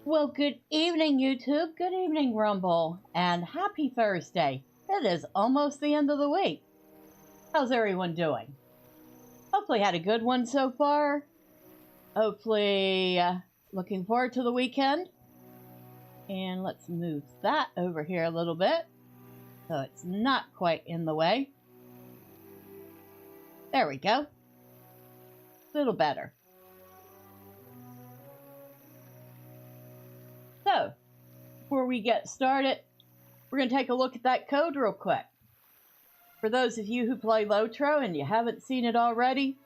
Well, good evening, YouTube. Good evening, Rumble. And happy Thursday. It is almost the end of the week. How's everyone doing? Hopefully had a good one so far. Hopefully looking forward to the weekend. And let's move that over here a little bit so it's not quite in the way. There we go. A little better. So, before we get started, we're going to take a look at that code real quick. For those of you who play LOTRO and you haven't seen it already,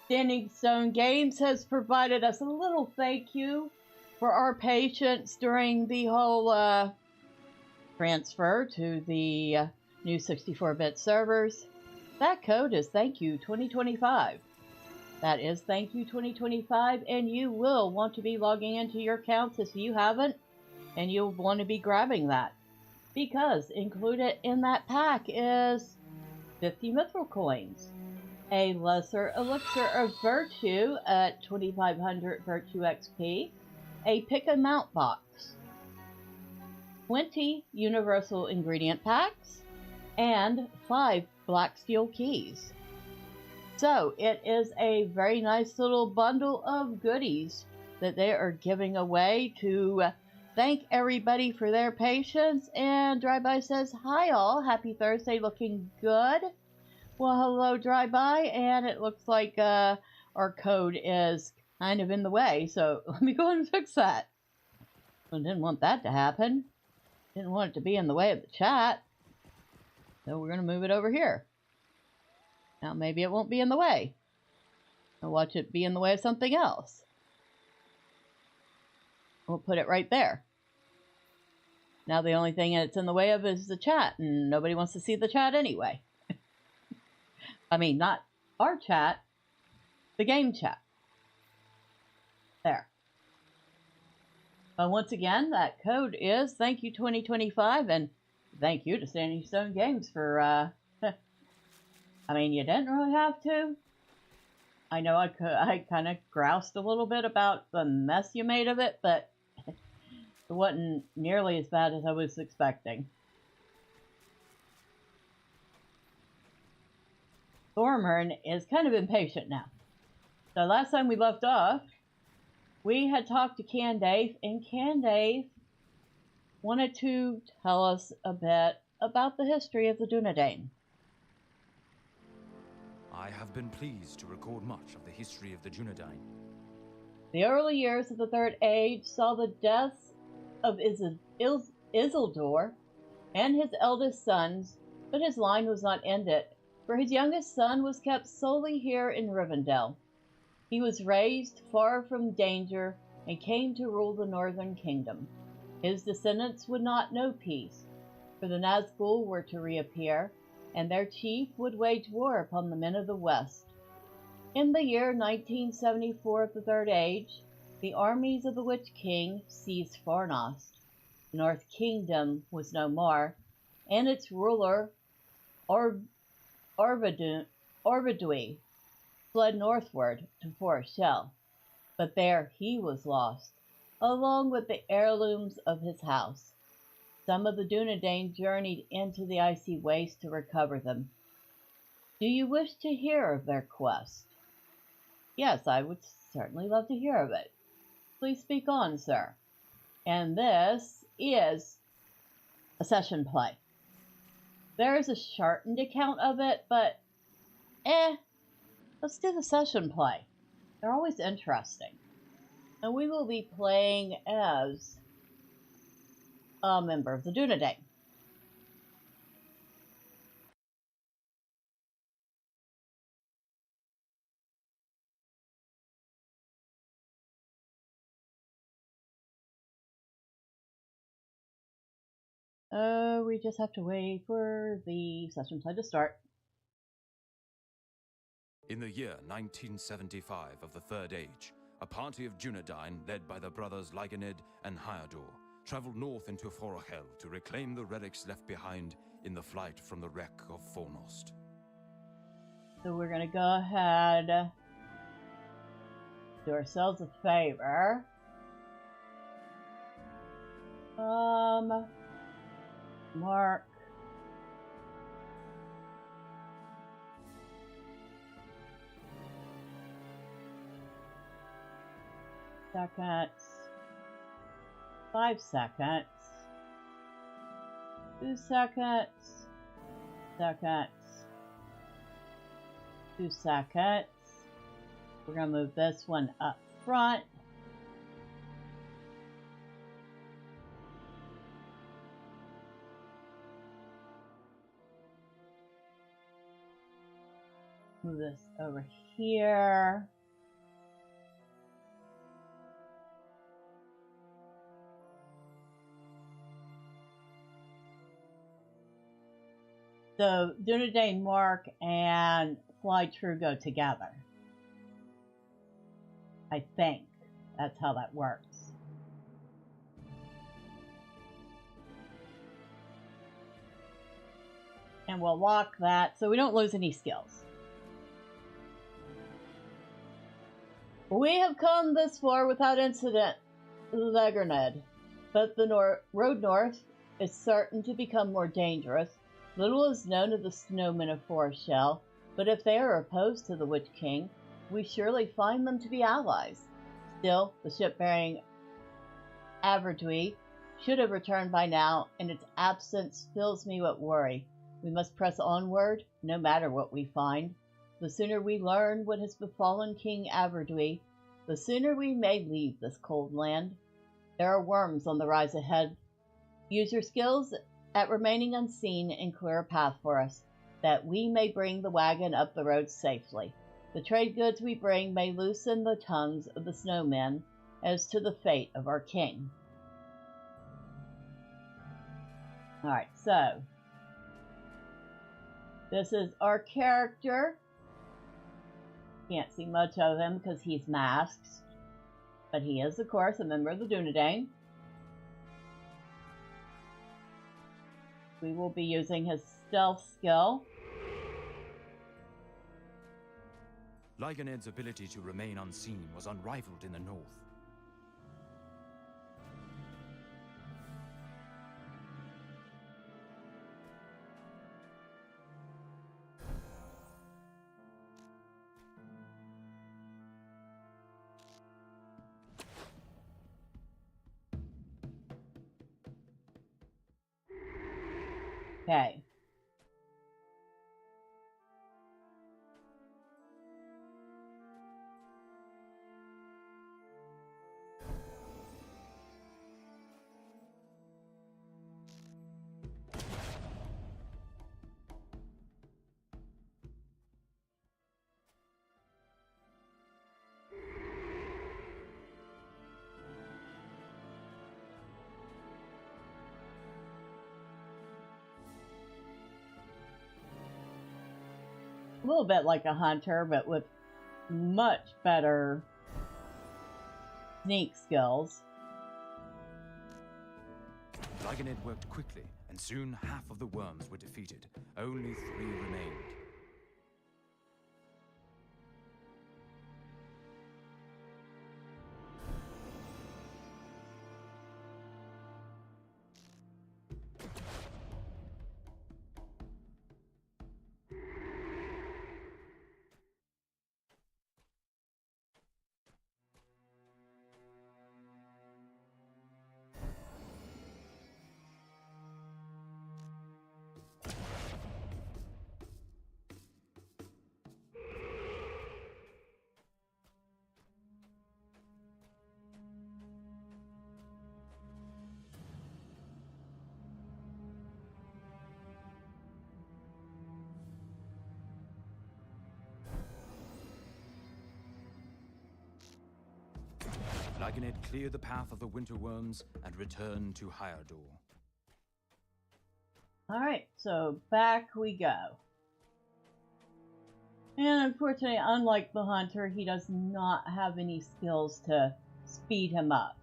Standing Stone Games has provided us a little thank you for our patience during the whole transfer to the new 64-bit servers. That code is Thank You 2025. That is Thank You 2025, and you will want to be logging into your accounts if you haven't, and you'll want to be grabbing that. Because included in that pack is 50 mithril coins, a lesser elixir of virtue at 2500 virtue XP, a pick a mount box, 20 universal ingredient packs, and 5 black steel keys. So it is a very nice little bundle of goodies that they are giving away to thank everybody for their patience. And Dryby says, hi all, happy Thursday, looking good. Well, hello Dryby, and it looks like our code is kind of in the way, so let me go and fix that. I didn't want that to happen. Didn't want it to be in the way of the chat. So we're going to move it over here. Now maybe it won't be in the way. I'll watch it be in the way of something else. We'll put it right there. Now the only thing it's in the way of is the chat, and nobody wants to see the chat anyway. I mean, not our chat, the game chat. There. But once again, that code is Thank You 2025, and thank you to Standing Stone Games for I mean, you didn't really have to. I know I kind of groused a little bit about the mess you made of it, but it wasn't nearly as bad as I was expecting. Thormurn is kind of impatient now. So last time we left off, we had talked to Candaith, and Candaith wanted to tell us a bit about the history of the Dunedain. I have been pleased to record much of the history of the Dunedain. The early years of the Third Age saw the deaths of Isildur and his eldest sons, but his line was not ended, for his youngest son was kept solely here in Rivendell. He was raised far from danger and came to rule the Northern Kingdom. His descendants would not know peace, for the Nazgul were to reappear, and their chief would wage war upon the men of the West. In the year 1974 of the Third Age, the armies of the Witch King seized Farnost. The North Kingdom was no more, and its ruler, Orvidui, fled northward to Forest Shell. But there he was lost, along with the heirlooms of his house. Some of the Dunedain journeyed into the icy waste to recover them. Do you wish to hear of their quest? Yes, I would certainly love to hear of it. Please speak on, sir. And this is a session play. There is a shortened account of it, but let's do the session play. They're always interesting. And we will be playing as a member of the Dunedain. We just have to wait for the session play to start. In the year 1975 of the Third Age, a party of Dunedain, led by the brothers Lyganid and Hyador, traveled north into Forahel to reclaim the relics left behind in the flight from the wreck of Fornost. So we're going to go ahead, do ourselves a favor, Mark. Seconds. 5 seconds. 2 seconds. Seconds. 2 seconds. We're going to move this one up front. Move this over here. So Dunedain Mark and Fly True go together. I think that's how that works. And we'll lock that so we don't lose any skills. We have come this far without incident, Legerned, but the road north is certain to become more dangerous. Little is known of the snowmen of Forest Shell, but if they are opposed to the Witch King, we surely find them to be allies. Still, the ship bearing Averdui should have returned by now, and its absence fills me with worry. We must press onward, no matter what we find. The sooner we learn what has befallen King Averdui, the sooner we may leave this cold land. There are worms on the rise ahead. Use your skills at remaining unseen and clear a path for us, that we may bring the wagon up the road safely. The trade goods we bring may loosen the tongues of the snowmen as to the fate of our king. Alright, so this is our character. Can't see much of him because he's masked, but he is, of course, a member of the Dunedain. We will be using his stealth skill. Lyganed's ability to remain unseen was unrivaled in the north. Okay. A little bit like a hunter, but with much better sneak skills. Lyganed worked quickly, and soon half of the worms were defeated. Only 3 remained. Lyganed cleared the path of the winter worms and returned to Hyardor. Alright, so back we go. And unfortunately, unlike the hunter, he does not have any skills to speed him up.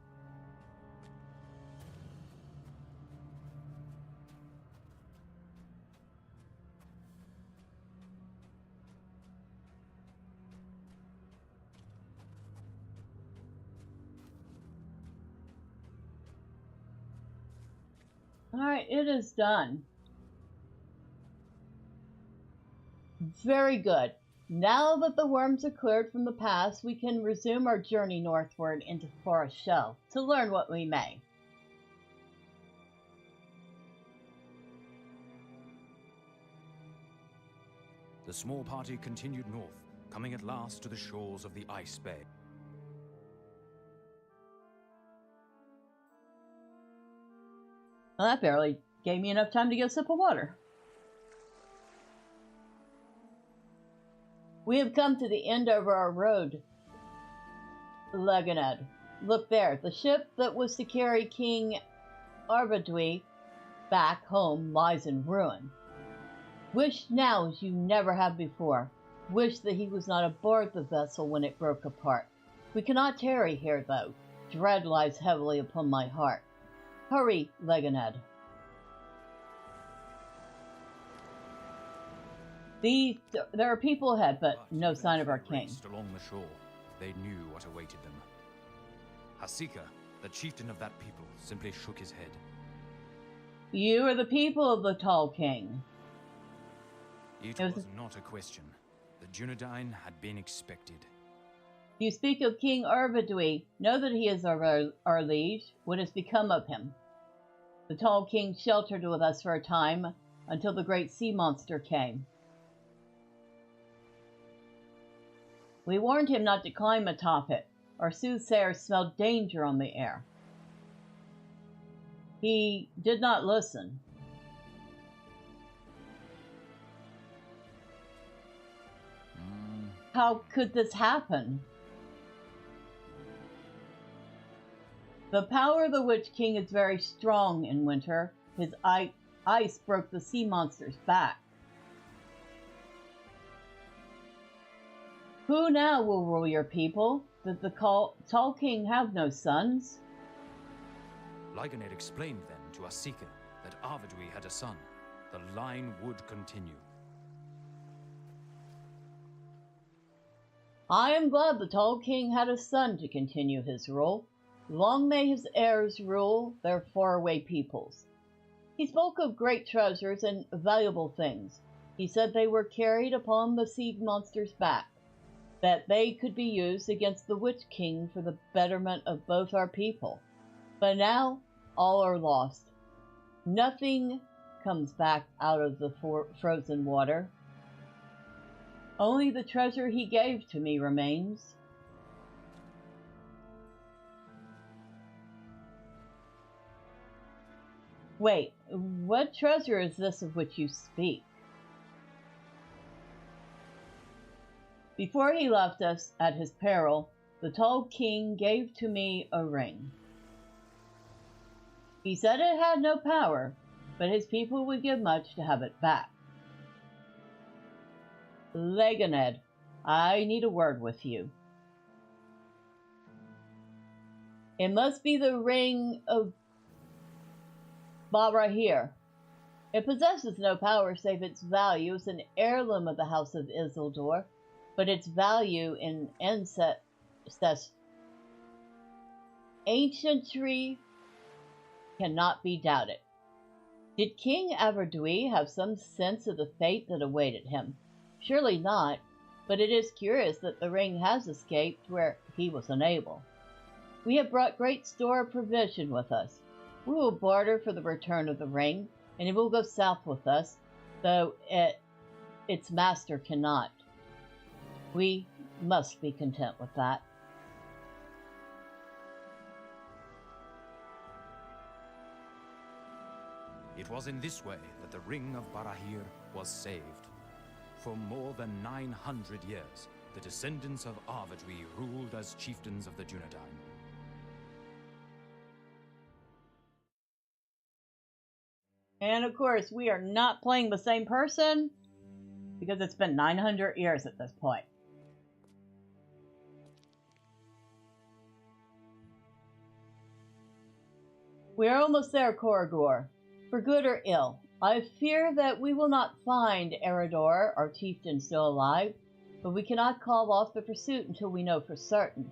Alright, it is done. Very good. Now that the worms are cleared from the past, we can resume our journey northward into Forest Shell to learn what we may. The small party continued north, coming at last to the shores of the Ice Bay. Well, that barely gave me enough time to get a sip of water. We have come to the end of our road, Leganed. Look there, the ship that was to carry King Arvedui back home lies in ruin. Wish now as you never have before. Wish that he was not aboard the vessel when it broke apart. We cannot tarry here, though. Dread lies heavily upon my heart. Hurry, Leganed. There are people ahead, but no sign of our king. Along the shore, they knew what awaited them. Hasika, the chieftain of that people, simply shook his head. You are the people of the Tall King. It was not a question. The Dunedain had been expected. You speak of King Arvedui. Know that he is our liege. What has become of him? The Tall King sheltered with us for a time until the great sea monster came. We warned him not to climb atop it. Our soothsayer smelled danger on the air. He did not listen. How could this happen? The power of the Witch King is very strong in winter. His ice broke the sea monster's back. Who now will rule your people? Did the Tall King have no sons? Lygoned explained then to Hasika that Arvedui had a son. The line would continue. I am glad the Tall King had a son to continue his rule. Long may his heirs rule their faraway peoples. He spoke of great treasures and valuable things. He said they were carried upon the sea monster's back, that they could be used against the Witch King for the betterment of both our people. But now, all are lost. Nothing comes back out of the frozen water. Only the treasure he gave to me remains. Wait, what treasure is this of which you speak? Before he left us at his peril, the Tall King gave to me a ring. He said it had no power, but his people would give much to have it back. Leganed, I need a word with you. It must be the ring of Barahir. It possesses no power save its value as an heirloom of the House of Isildur, but its value in ancientry cannot be doubted. Did King Arvedui have some sense of the fate that awaited him? Surely not, but it is curious that the ring has escaped where he was unable. We have brought great store of provision with us. We will barter for the return of the ring, and it will go south with us, though its master cannot. We must be content with that. It was in this way that the Ring of Barahir was saved. For more than 900 years, the descendants of Arvedui ruled as chieftains of the Dunedain. And of course, we are not playing the same person, because it's been 900 years at this point. We are almost there, Koragor. For good or ill, I fear that we will not find Eredor, our chieftain, still alive, but we cannot call off the pursuit until we know for certain.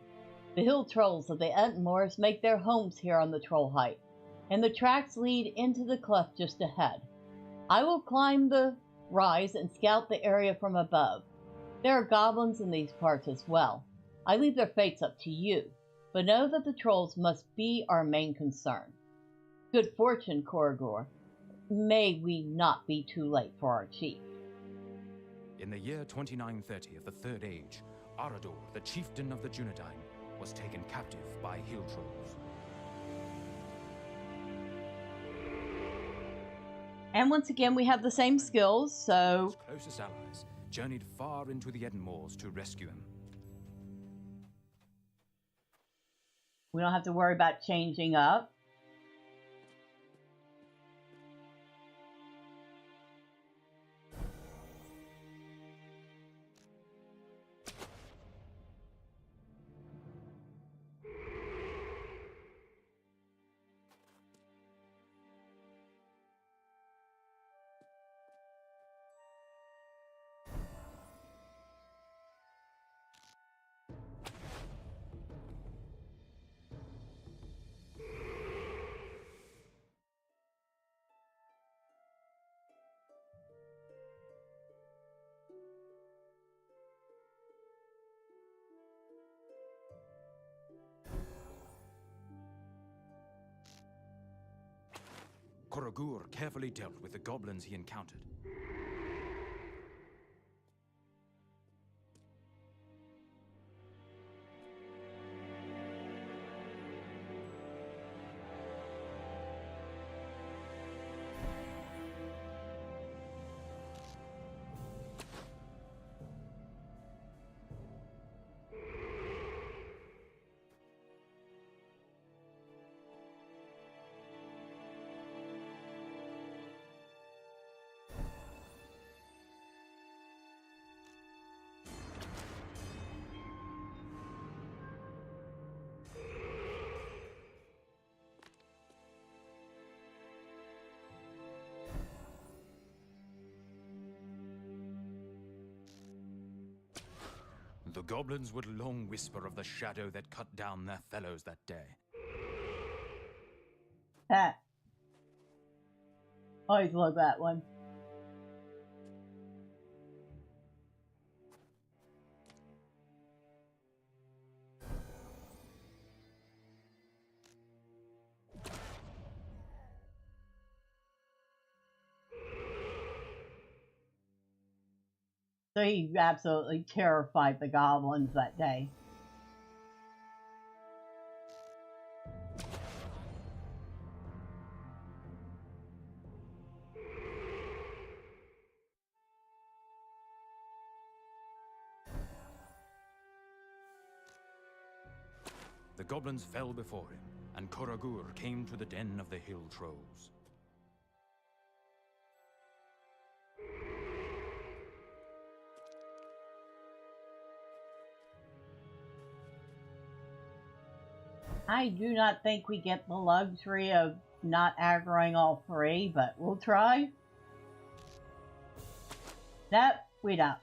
The hill trolls of the Entmoors make their homes here on the Troll Height. and the tracks lead into the cleft just ahead. I will climb the rise and scout the area from above. There are goblins in these parts as well. I leave their fates up to you, but know that the trolls must be our main concern. Good fortune, Korogor. May we not be too late for our chief. In the year 2930 of the Third Age, Arador, the chieftain of the Dunedain, was taken captive by hill trolls. And once again, we have the same skills, so... His closest allies journeyed far into the Eden Moors to rescue him. we don't have to worry about changing up. Korogor carefully dealt with the goblins he encountered. The goblins would long whisper of the shadow that cut down their fellows that day. Always love that one. So he absolutely terrified the goblins that day. The goblins fell before him, and Korogor came to the den of the hill trolls. I do not think we get the luxury of not aggroing all three, but we'll try. Nope, we don't.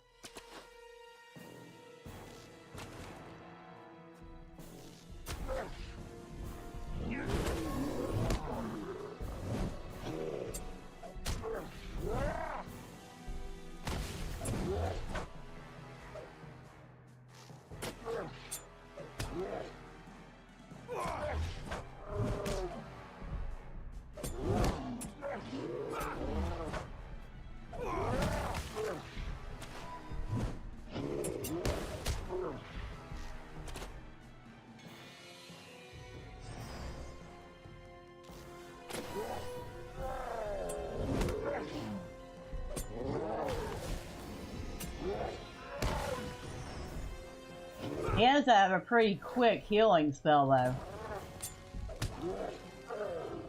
He has to have a pretty quick healing spell, though.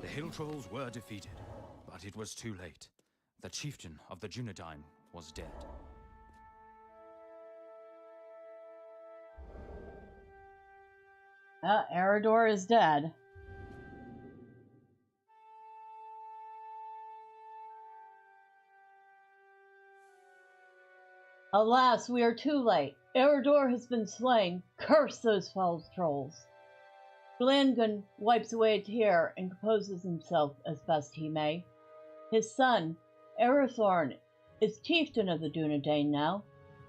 The hill trolls were defeated, but it was too late. The chieftain of the Dunedain was dead. Eredor is dead. Alas, we are too late. Eredor has been slain. Curse those foul trolls. Glengun wipes away a tear and composes himself as best he may. His son, Arathorn, is chieftain of the Dunedain now,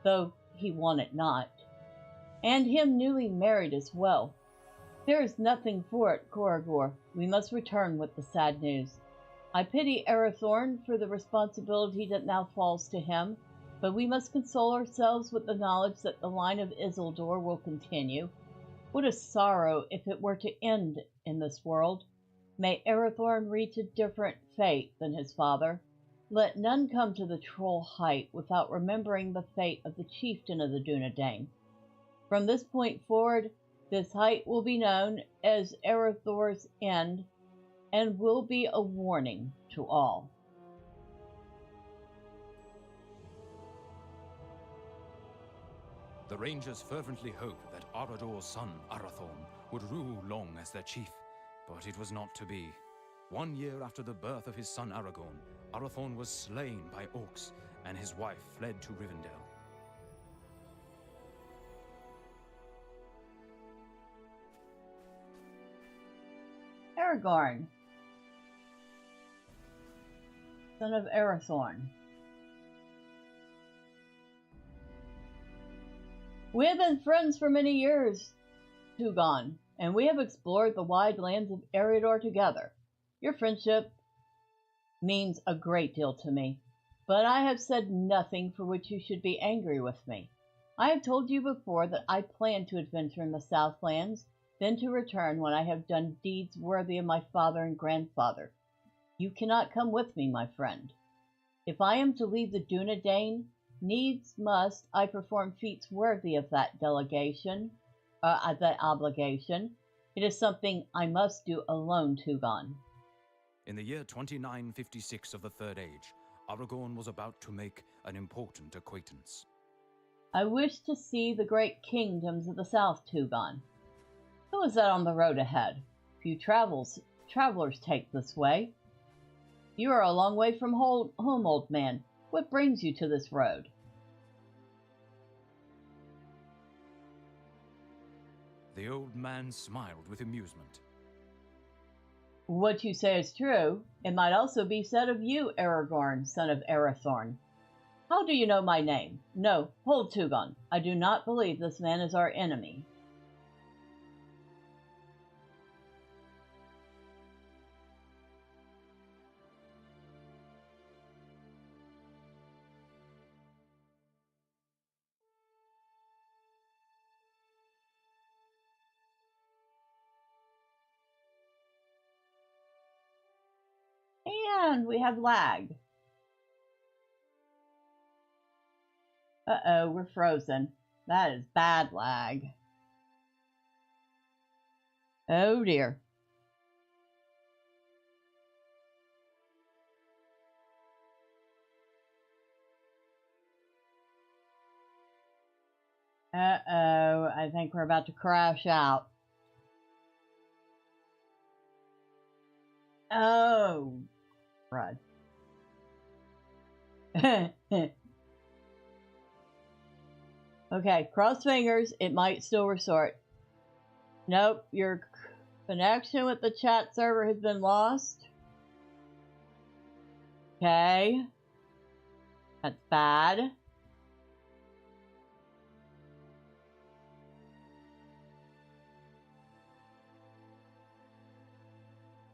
though he won it not, and him newly married as well. There is nothing for it, Coragor. We must return with the sad news. I pity Arathorn for the responsibility that now falls to him, but we must console ourselves with the knowledge that the line of Isildur will continue. What a sorrow if it were to end in this world. May Arathorn reach a different fate than his father. Let none come to the Troll Height without remembering the fate of the chieftain of the Dunedain. From this point forward, this height will be known as Arathor's End, and will be a warning to all. The Rangers fervently hoped that Arador's son, Arathorn, would rule long as their chief, but it was not to be. 1 year after the birth of his son Aragorn, Arathorn was slain by orcs, and his wife fled to Rivendell. Aragorn, son of Arathorn. We have been friends for many years, Tugon, and we have explored the wide lands of Eredor together. Your friendship means a great deal to me, but I have said nothing for which you should be angry with me. I have told you before that I plan to adventure in the Southlands, then to return when I have done deeds worthy of my father and grandfather. You cannot come with me, my friend. If I am to leave the Dunedain, needs must I perform feats worthy of that that obligation. It is something I must do alone, Tugon. In the year 2956 of the Third Age, Aragorn was about to make an important acquaintance. I wish to see the great kingdoms of the South, Tugon. Who is that on the road ahead? Few travelers take this way. You are a long way from home, old man. What brings you to this road? The old man smiled with amusement. What you say is true. It might also be said of you, Aragorn, son of Arathorn. How do you know my name? No, hold, Tugon. I do not believe this man is our enemy. And we have lag. Uh-oh, we're frozen. That is bad lag. Oh dear. Uh-oh, I think we're about to crash out. Oh, crud. Okay, cross fingers. It might still restart. Nope, your connection with the chat server has been lost. Okay. That's bad.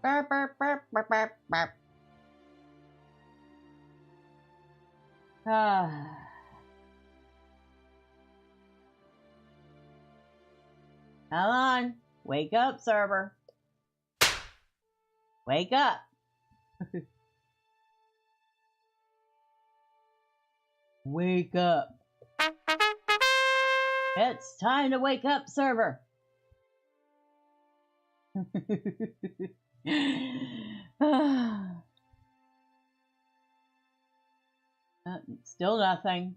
Burp, burp, burp, burp, burp, burp. Ah. Come on. Wake up, server. Wake up. Wake up. It's time to wake up, server. Still nothing.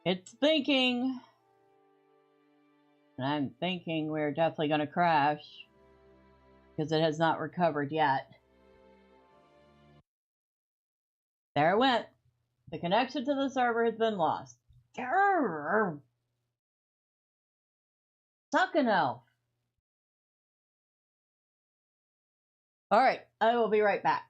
It's thinking. And I'm thinking we're definitely going to crash because it has not recovered yet. There it went. The connection to the server has been lost. Suck an elf. Alright, I will be right back.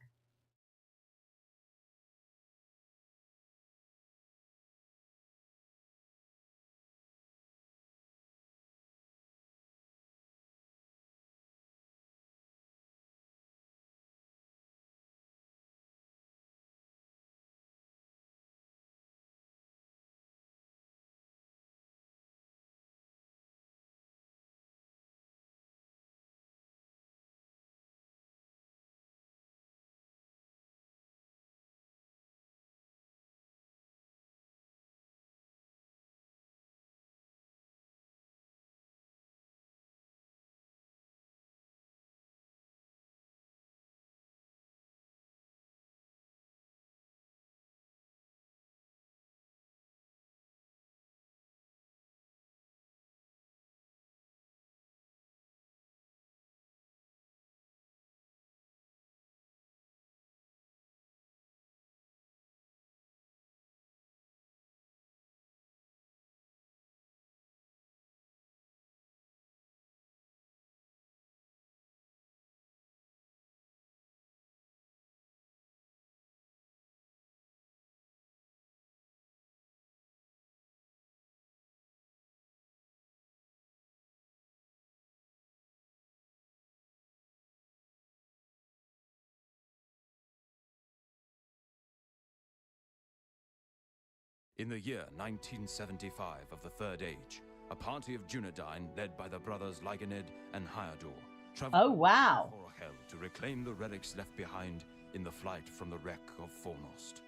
In the year 1975 of the Third Age, a party of Dunedain, led by the brothers Lyganid and Hyador, traveled Oh, wow. to Hell to reclaim the relics left behind in the flight from the wreck of Fornost.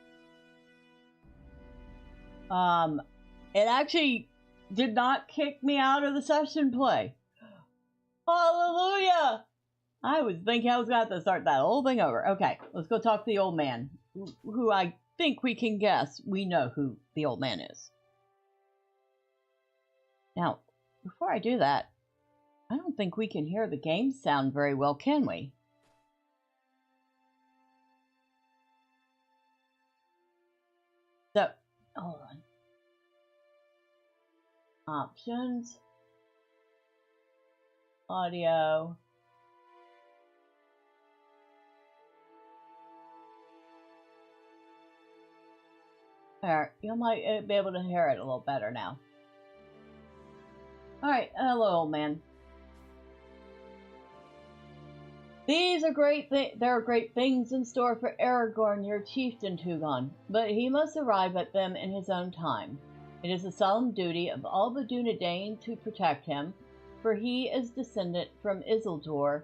It actually did not kick me out of the session play. Hallelujah! I was thinking I was going to have to start that whole thing over. Okay, let's go talk to the old man, who I think we can guess we know who the old man is. Now, before I do that, I don't think we can hear the game sound very well, can we? So, hold on. Options. Audio. There, you might be able to hear it a little better now. Alright, hello, old man. These are there are great things in store for Aragorn, your chieftain, Tugon, but he must arrive at them in his own time. It is a solemn duty of all the Dunedain to protect him, for he is descendant from Isildur,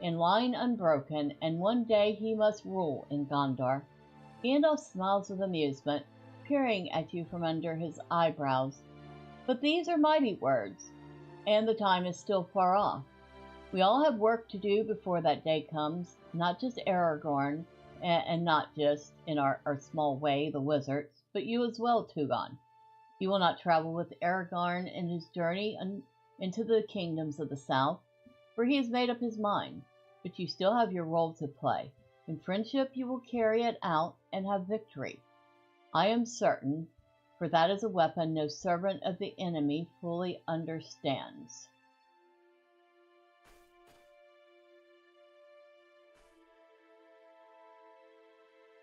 in line unbroken, and one day he must rule in Gondor. Gandalf smiles with amusement, peering at you from under his eyebrows. But these are mighty words, and the time is still far off. We all have work to do before that day comes, not just Aragorn, and not just, in our small way, the wizards, but you as well, Tugon. You will not travel with Aragorn in his journey into the kingdoms of the south, for he has made up his mind, but you still have your role to play. In friendship you will carry it out and have victory. I am certain, for that is a weapon no servant of the enemy fully understands.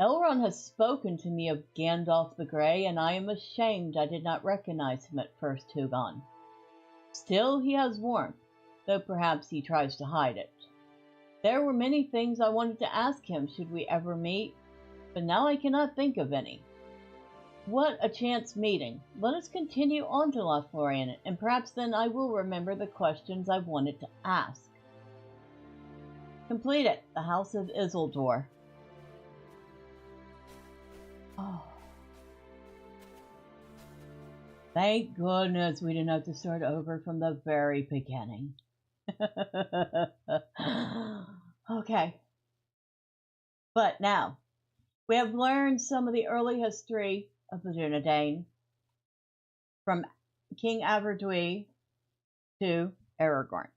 Elrond has spoken to me of Gandalf the Grey, and I am ashamed I did not recognize him at first, Tugon. Still, he has warmth, though perhaps he tries to hide it. There were many things I wanted to ask him should we ever meet, but now I cannot think of any. What a chance meeting. Let us continue on to Lothlorien, and perhaps then I will remember the questions I wanted to ask. Complete it. The House of Isildur. Oh. Thank goodness we didn't have to start over from the very beginning. Okay. But now, we have learned some of the early history of the Dunedain, from King Averdui to Aragorn.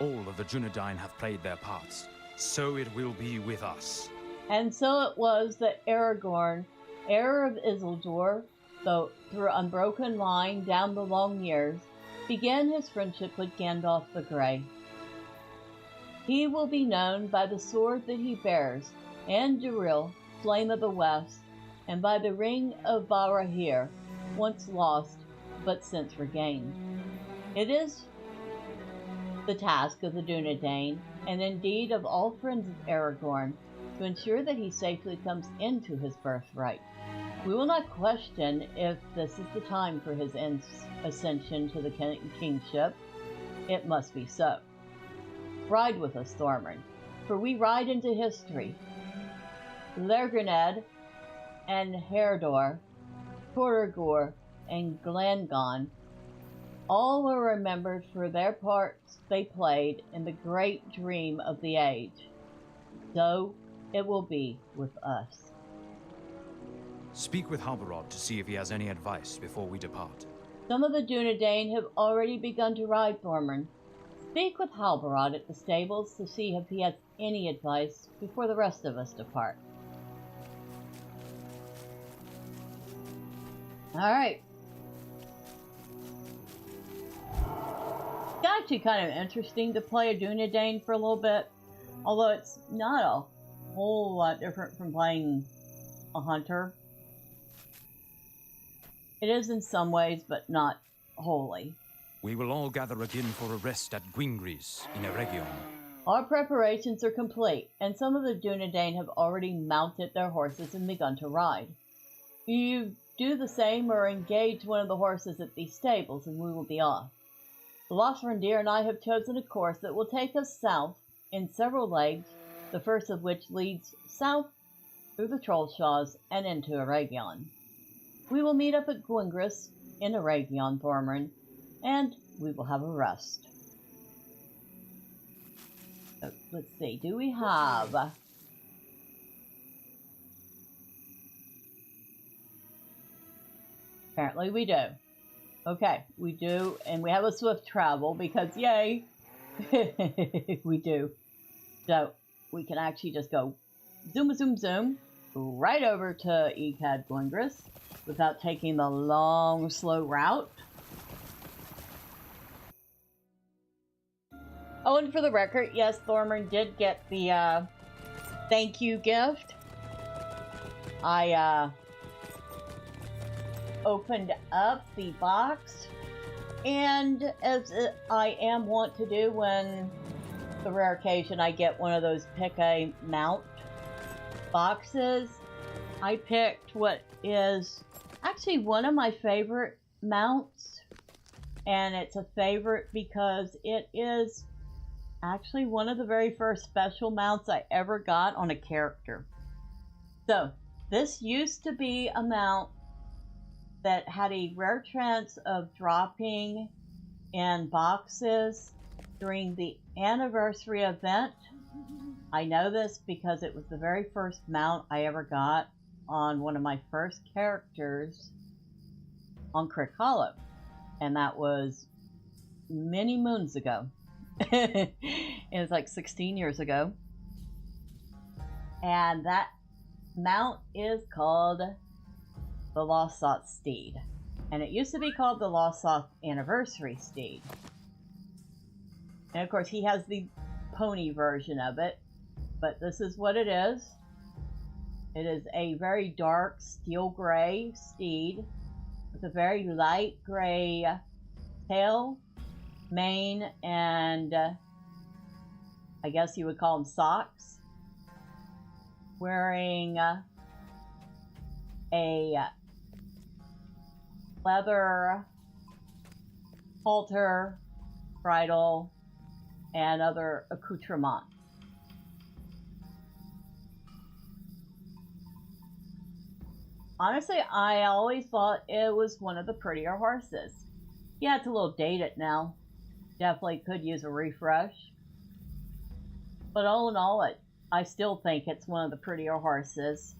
All of the Dunedain have played their parts. So it will be with us. And so it was that Aragorn, heir of Isildur, though through unbroken line down the long years, began his friendship with Gandalf the Grey. He will be known by the sword that he bears, and Duril, Flame of the West, and by the ring of Barahir, once lost, but since regained. It is the task of the Dunedain, and indeed of all friends of Aragorn, to ensure that he safely comes into his birthright. We will not question if this is the time for his ascension to the kingship. It must be so. Ride with us, Thormurn, for we ride into history. Lergrened and Herdor, Toragor and Glangon, all were remembered for their parts they played in the great dream of the age. So it will be with us. Speak with Halbarad to see if he has any advice before we depart. Some of the Dunedain have already begun to ride, Thormurn. Speak with Halbarad at the stables to see if he has any advice before the rest of us depart. Alright. It's actually kind of interesting to play a Dunedain for a little bit, although it's not a whole lot different from playing a hunter. It is in some ways, but not wholly. We will all gather again for a rest at Gwingris in Eregion. Our preparations are complete, and some of the Dunedain have already mounted their horses and begun to ride. You do the same or engage one of the horses at these stables, and we will be off. The Lothrandir and I have chosen a course that will take us south in several legs, the first of which leads south through the Trollshaws and into Eregion. We will meet up at Gwingris in Eregion, Thormurn, and we will have a rest. So, let's see, do we have... Apparently we do. Okay, we do, and we have a swift travel because, yay, we do. So, we can actually just go zoom, zoom, zoom, right over to Ecad Gwingris without taking the long, slow route. Oh, and for the record, yes, Thormurn did get the thank you gift. I opened up the box, and as I am wont to do when the rare occasion I get one of those pick a mount boxes, I picked what is actually one of my favorite mounts, and it's a favorite because it is actually one of the very first special mounts I ever got on a character. So this used to be a mount that had a rare chance of dropping in boxes during the anniversary event. I know this because it was the very first mount I ever got on one of my first characters on Crick Hollow, and that was many moons ago. It was like 16 years ago, and that mount is called the Lost Soth Steed, and it used to be called the Lost Soth Anniversary Steed. And of course he has the pony version of it, but this is what it is. It is a very dark steel gray steed with a very light gray tail, mane, and I guess you would call them socks, wearing a leather halter, bridle, and other accoutrements. Honestly, I always thought it was one of the prettier horses. Yeah, it's a little dated now. Definitely could use a refresh. But all in all, I still think it's one of the prettier horses.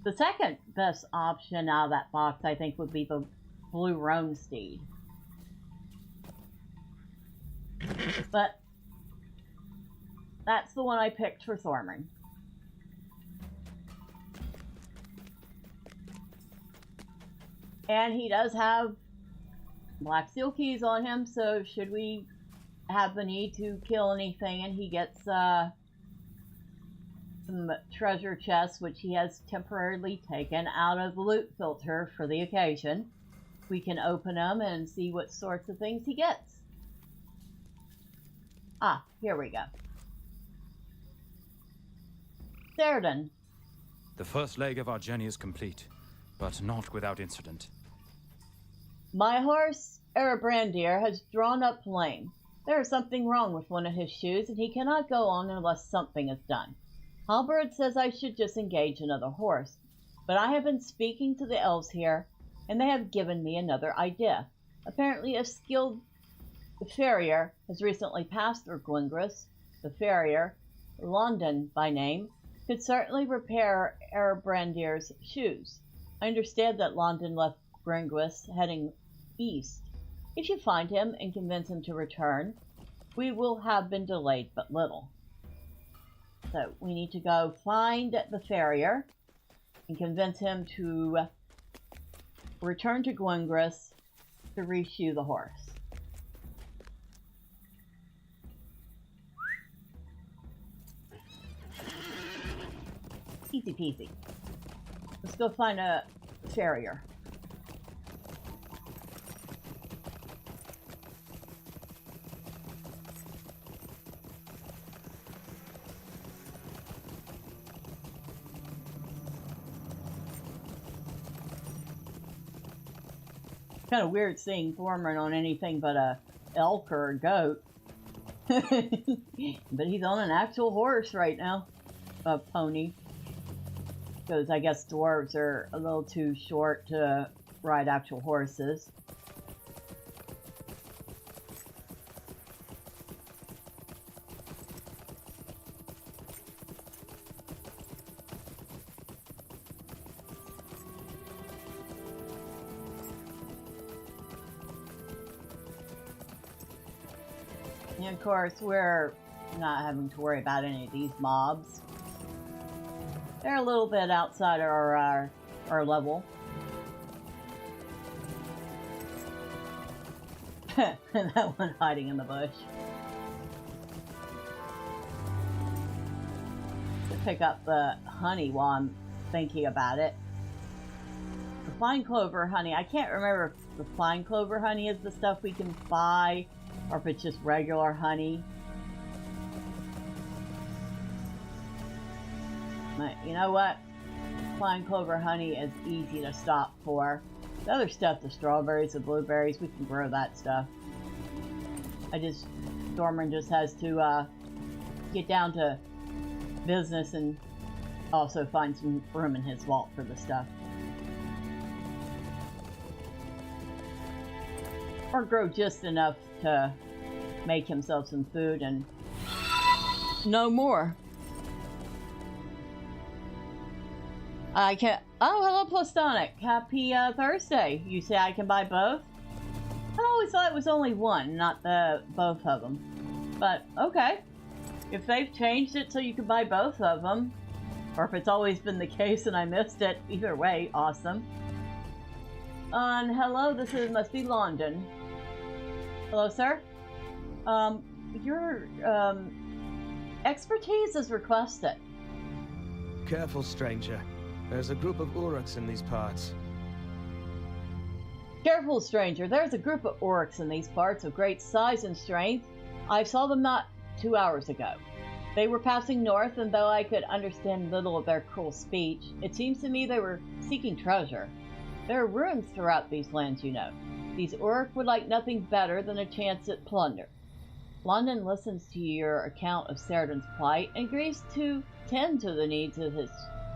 The second best option out of that box, I think, would be the Blue Roan Steed. But that's the one I picked for Thormurn. And he does have black seal keys on him, so should we have the need to kill anything and he gets some treasure chests, which he has temporarily taken out of the loot filter for the occasion, we can open them and see what sorts of things he gets. Ah, here we go. Cerdon. The first leg of our journey is complete, but not without incident. My horse, Erebrandir, has drawn up lame. There is something wrong with one of his shoes, and he cannot go on unless something is done. Halberd says I should just engage another horse, but I have been speaking to the elves here, and they have given me another idea. Apparently a skilled farrier has recently passed through Gwingris. The farrier, London by name, could certainly repair Erebrandir's shoes. I understand that London left Gwingris heading east. If you find him and convince him to return, we will have been delayed but little. So we need to go find the farrier and convince him to return to Gwingris to reshoe the horse. Easy peasy. Let's go find a farrier. Kind of weird seeing Thormurn on anything but a elk or a goat. But he's on an actual horse right now. A pony. Because I guess dwarves are a little too short to ride actual horses. And of course, we're not having to worry about any of these mobs. They're a little bit outside our level. And that one hiding in the bush. To pick up the honey while I'm thinking about it. The fine clover honey. I can't remember if the fine clover honey is the stuff we can buy or if it's just regular honey. But you know what? Fine clover honey is easy to stop for. The other stuff, the strawberries, the blueberries, we can grow that stuff. Thormurn just has to get down to business and also find some room in his vault for the stuff. Or grow just enough to make himself some food and no more. I can't. Oh, hello, Plastonic. Happy Thursday. You say I can buy both? I always thought it was only one, not both of them. But okay, if they've changed it so you can buy both of them, or if it's always been the case and I missed it, either way, awesome. And hello, must be London. Hello, sir. Your expertise is requested. Careful, stranger. There's a group of Uruks in these parts. Careful, stranger. There's a group of Uruks in these parts of great size and strength. I saw them not 2 hours ago. They were passing north, and though I could understand little of their cruel speech, it seems to me they were seeking treasure. There are ruins throughout these lands, you know. These Uruk would like nothing better than a chance at plunder. London listens to your account of Cerdon's plight and agrees to tend to the needs of his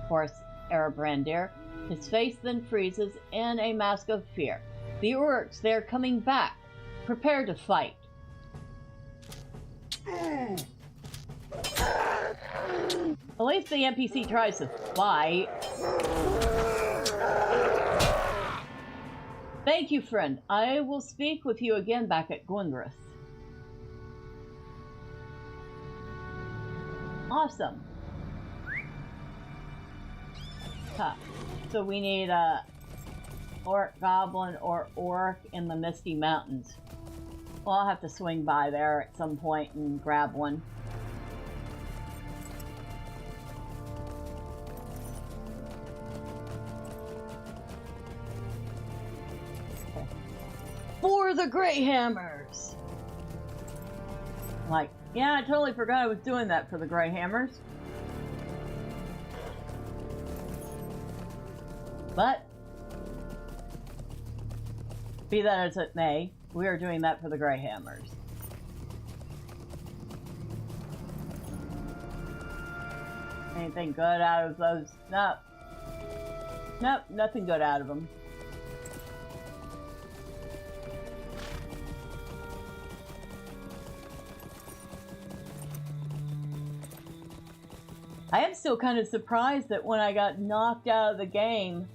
horse Erebrandir. His face then freezes in a mask of fear. The Uruks, they're coming back. Prepare to fight. At least the NPC tries to fight. Thank you, friend. I will speak with you again back at Gwingris. Awesome. Huh. So we need a orc, goblin, or orc in the Misty Mountains. Well, I'll have to swing by there at some point and grab one. For the Greyhammers! Like, yeah, I totally forgot I was doing that for the Greyhammers. But, be that as it may, we are doing that for the Greyhammers. Anything good out of those? Nope. Nope, nothing good out of them. I am still kind of surprised that when I got knocked out of the game,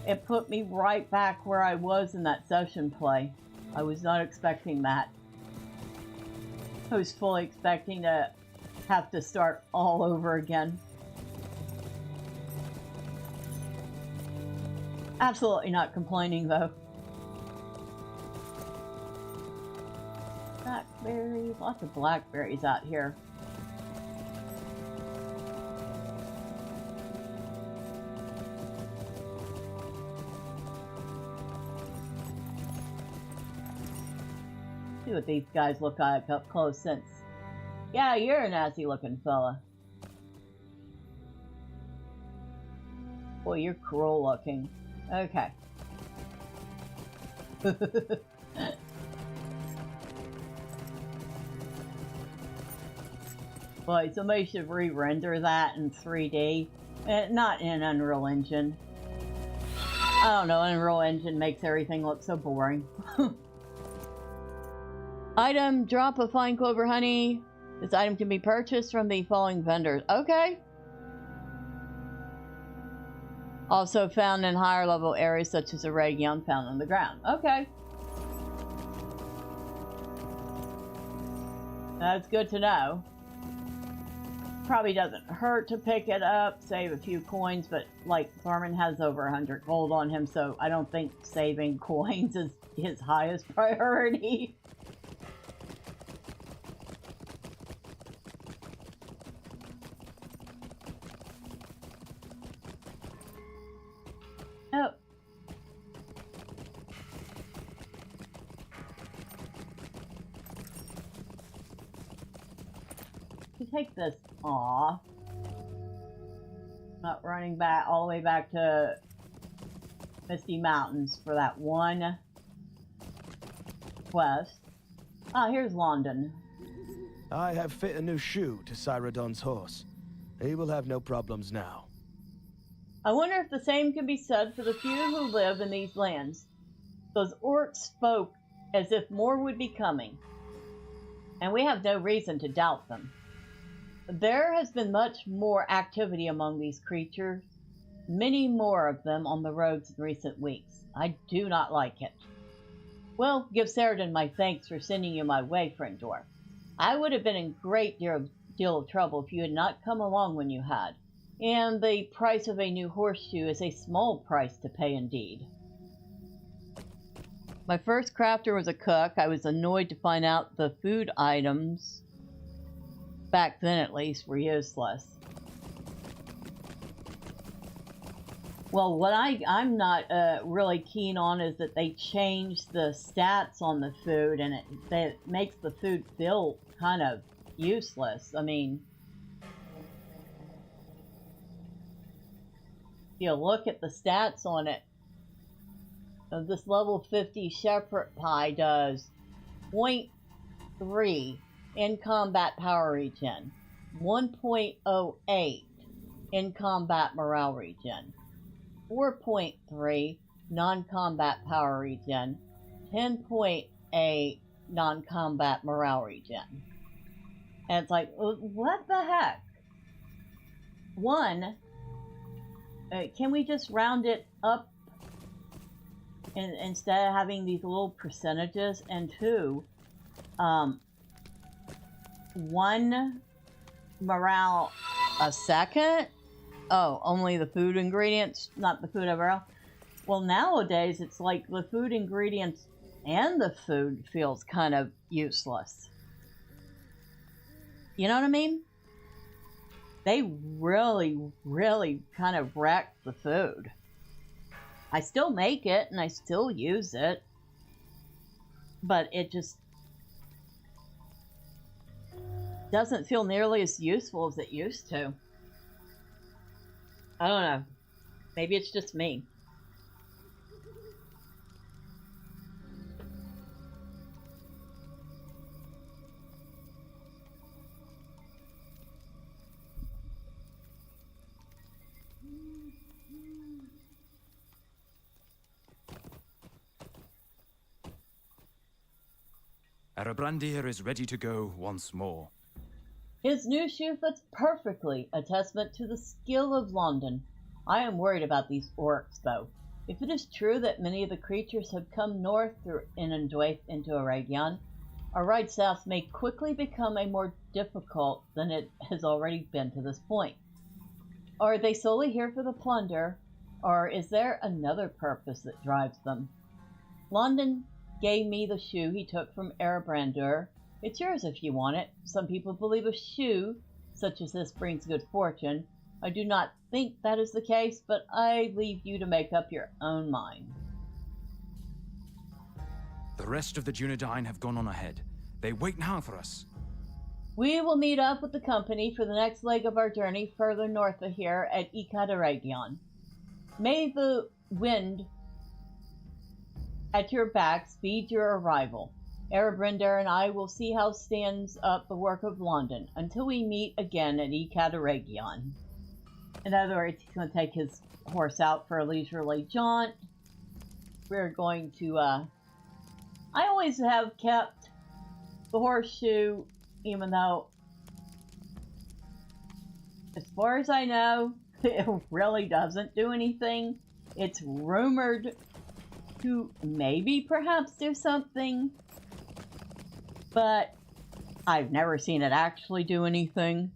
it put me right back where I was in that session play. I was not expecting that. I was fully expecting to have to start all over again. Absolutely not complaining, though. Blackberries, lots of blackberries out here. See what these guys look like up close since. Yeah, you're a nasty looking fella. Boy, you're cruel looking. Okay. Boy, somebody should re-render that in 3D. Not in Unreal Engine. I don't know, Unreal Engine makes everything look so boring. Item, drop of fine clover honey. This item can be purchased from the following vendors. Okay. Also found in higher level areas such as a red young found on the ground. Okay. That's good to know. Probably doesn't hurt to pick it up, save a few coins, but like Thormurn has over 100 gold on him, so I don't think saving coins is his highest priority. Oh. You take this off. Not running back all the way back to Misty Mountains for that one quest. Ah, here's London. I have fit a new shoe to Cyrodiil's horse. He will have no problems now. I wonder if the same can be said for the few who live in these lands. Those orcs spoke as if more would be coming, and we have no reason to doubt them. There has been much more activity among these creatures, many more of them on the roads in recent weeks. I do not like it. Well, give Cyrodiil my thanks for sending you my way, friend dwarf. I would have been in great deal of trouble if you had not come along when you had. And the price of a new horseshoe is a small price to pay indeed. My first crafter was a cook. I was annoyed to find out the food items, back then at least, were useless. Well, what I'm not really keen on is that they changed the stats on the food, and it makes the food feel kind of useless. I mean, if you look at the stats on it, this level 50 shepherd pie does 0.3 in combat power regen, 1.08 in combat morale regen, 4.3 non-combat power regen, 10.8 non-combat morale regen. And it's like, what the heck? One, can we just round it up instead of having these little percentages? And two, one morale A second? Oh, only the food ingredients, not the food overall? Well, nowadays, it's like the food ingredients and the food feels kind of useless. You know what I mean? They really, really kind of wreck the food. I still make it and I still use it, but it just doesn't feel nearly as useful as it used to. I don't know. Maybe it's just me. Erebrandir is ready to go once more. His new shoe fits perfectly, a testament to the skill of London. I am worried about these orcs, though. If it is true that many of the creatures have come north through Candaith into Aragion, our ride south may quickly become a more difficult than it has already been to this point. Are they solely here for the plunder, or is there another purpose that drives them? London gave me the shoe he took from Erebrandir. It's yours if you want it. Some people believe a shoe such as this brings good fortune. I do not think that is the case, but I leave you to make up your own mind. The rest of the Dunedain have gone on ahead. They wait now for us. We will meet up with the company for the next leg of our journey further north of here at Ikadaragion. May the wind at your back speed your arrival. Erebrandir and I will see how stands up the work of London until we meet again at Ikadaragion. In other words, he's going to take his horse out for a leisurely jaunt. We're going to, I always have kept the horseshoe, even though, as far as I know, it really doesn't do anything. It's rumored to maybe perhaps do something, but I've never seen it actually do anything.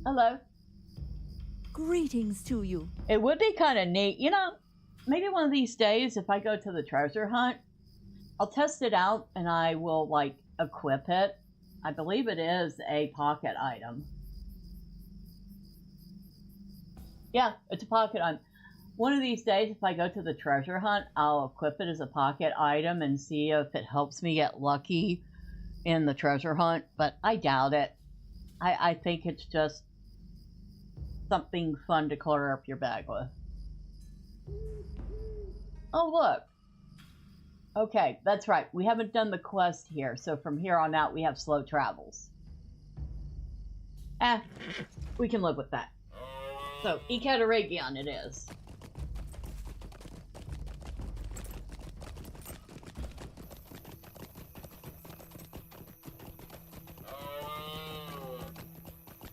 Hello. Greetings to you. It would be kind of neat, you know, maybe one of these days if I go to the treasure hunt, I'll test it out and I will, like, equip it. I believe it is a pocket item. Yeah, it's a pocket item. One of these days, if I go to the treasure hunt, I'll equip it as a pocket item and see if it helps me get lucky in the treasure hunt, but I doubt it. I think it's just something fun to clutter up your bag with. Oh, look. Okay, that's right. We haven't done the quest here, so from here on out we have slow travels. We can live with that. So, Ikadaragion it is.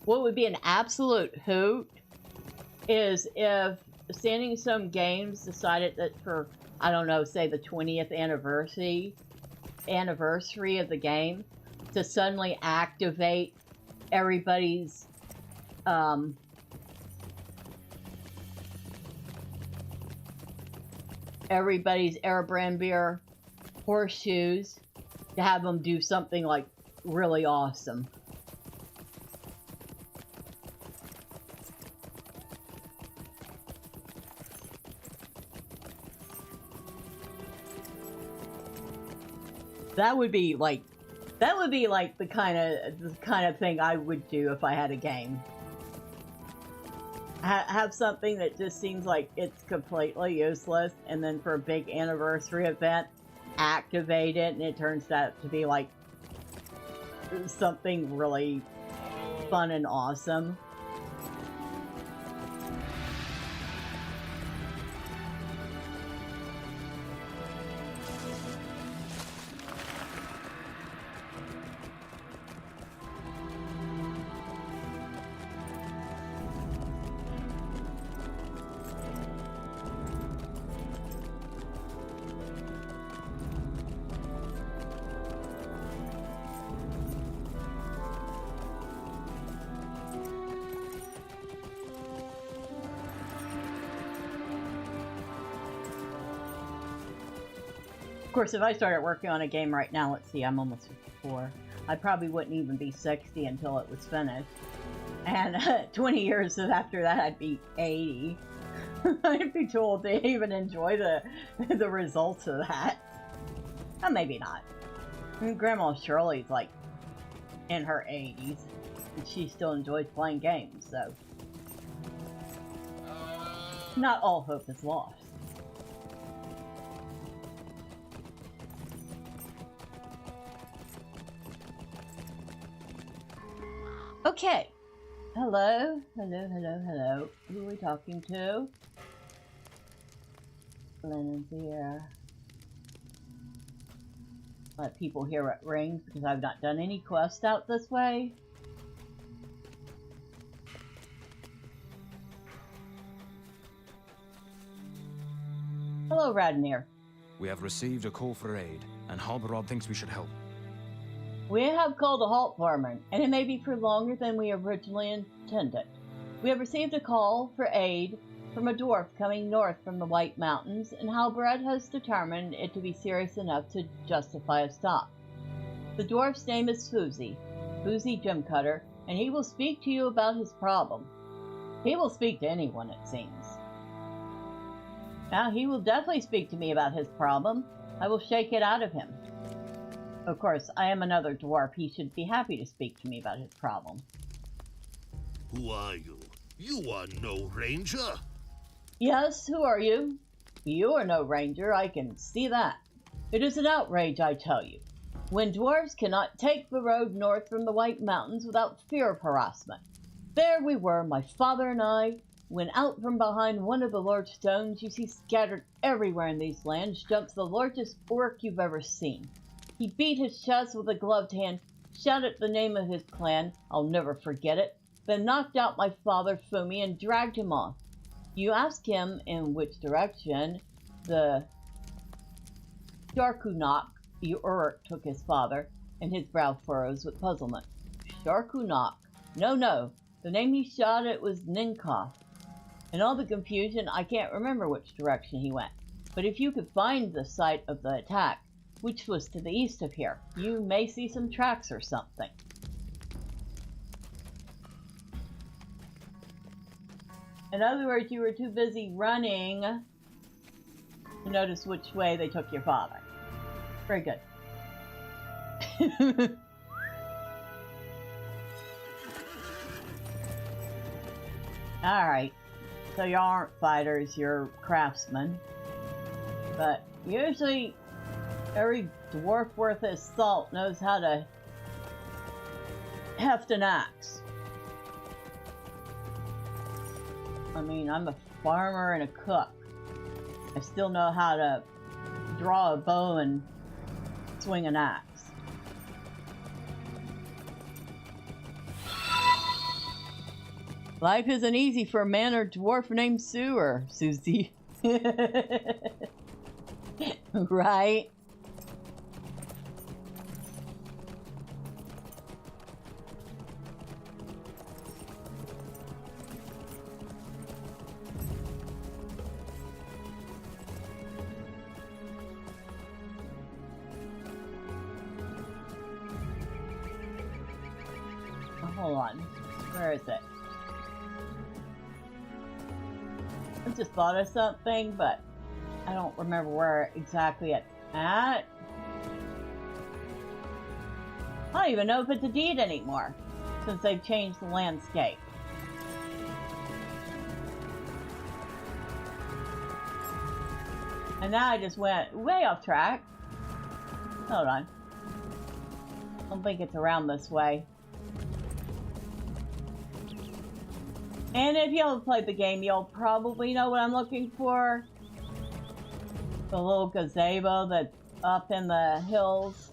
What would be an absolute hoot is if Standing Stone Games decided that for, I don't know, say the 20th anniversary of the game, to suddenly activate everybody's Erebrandir horseshoes, to have them do something like really awesome. That would be like the kind of thing I would do if I had a game. Have something that just seems like it's completely useless, and then for a big anniversary event, activate it, and it turns out to be like something really fun and awesome. Of course, if I started working on a game right now, let's see, I'm almost 54. I probably wouldn't even be 60 until it was finished. And 20 years after that, I'd be 80. I'd be too old to even enjoy the results of that. Well, maybe not. I mean, Grandma Shirley's like in her 80s, and she still enjoys playing games, so not all hope is lost. Okay. Hello. Hello. Who are we talking to? Lennon's here. Let people hear what rings because I've not done any quest out this way. Hello, Radnir. We have received a call for aid, and Halbarad thinks we should help. We have called a halt, Thormurn, and it may be for longer than we originally intended. We have received a call for aid from a dwarf coming north from the White Mountains, and Halbarad has determined it to be serious enough to justify a stop. The dwarf's name is Foozy Jim Cutter, and he will speak to you about his problem. He will speak to anyone, it seems. Now, he will definitely speak to me about his problem. I will shake it out of him. Of course, I am another dwarf. He should be happy to speak to me about his problem. Who are you? You are no ranger. Yes, who are you? You are no ranger, I can see that. It is an outrage, I tell you. When dwarves cannot take the road north from the White Mountains without fear of harassment. There we were, my father and I, when out from behind one of the large stones you see scattered everywhere in these lands jumps the largest orc you've ever seen. He beat his chest with a gloved hand, shouted the name of his clan, I'll never forget it, then knocked out my father, Fumi, and dragged him off. You ask him in which direction the Sharkunak, Uruk, took his father, and his brow furrows with puzzlement. Sharkunak. No. The name he shot at was Ninkoff. In all the confusion, I can't remember which direction he went. But if you could find the site of the attack, which was to the east of here, you may see some tracks or something. In other words, you were too busy running to notice which way they took your father. Very good. Alright, so you aren't fighters, you're craftsmen. But usually, every dwarf worth his salt knows how to heft an axe. I mean, I'm a farmer and a cook. I still know how to draw a bow and swing an axe. Life isn't easy for a man or dwarf named Sue or Susie. Right? Hold on. Where is it? I just thought of something, but I don't remember where exactly it's at. I don't even know if it's a deed anymore, since they've changed the landscape. And now I just went way off track. Hold on. I don't think it's around this way. And if y'all have played the game, you'll probably know what I'm looking for. The little gazebo that's up in the hills.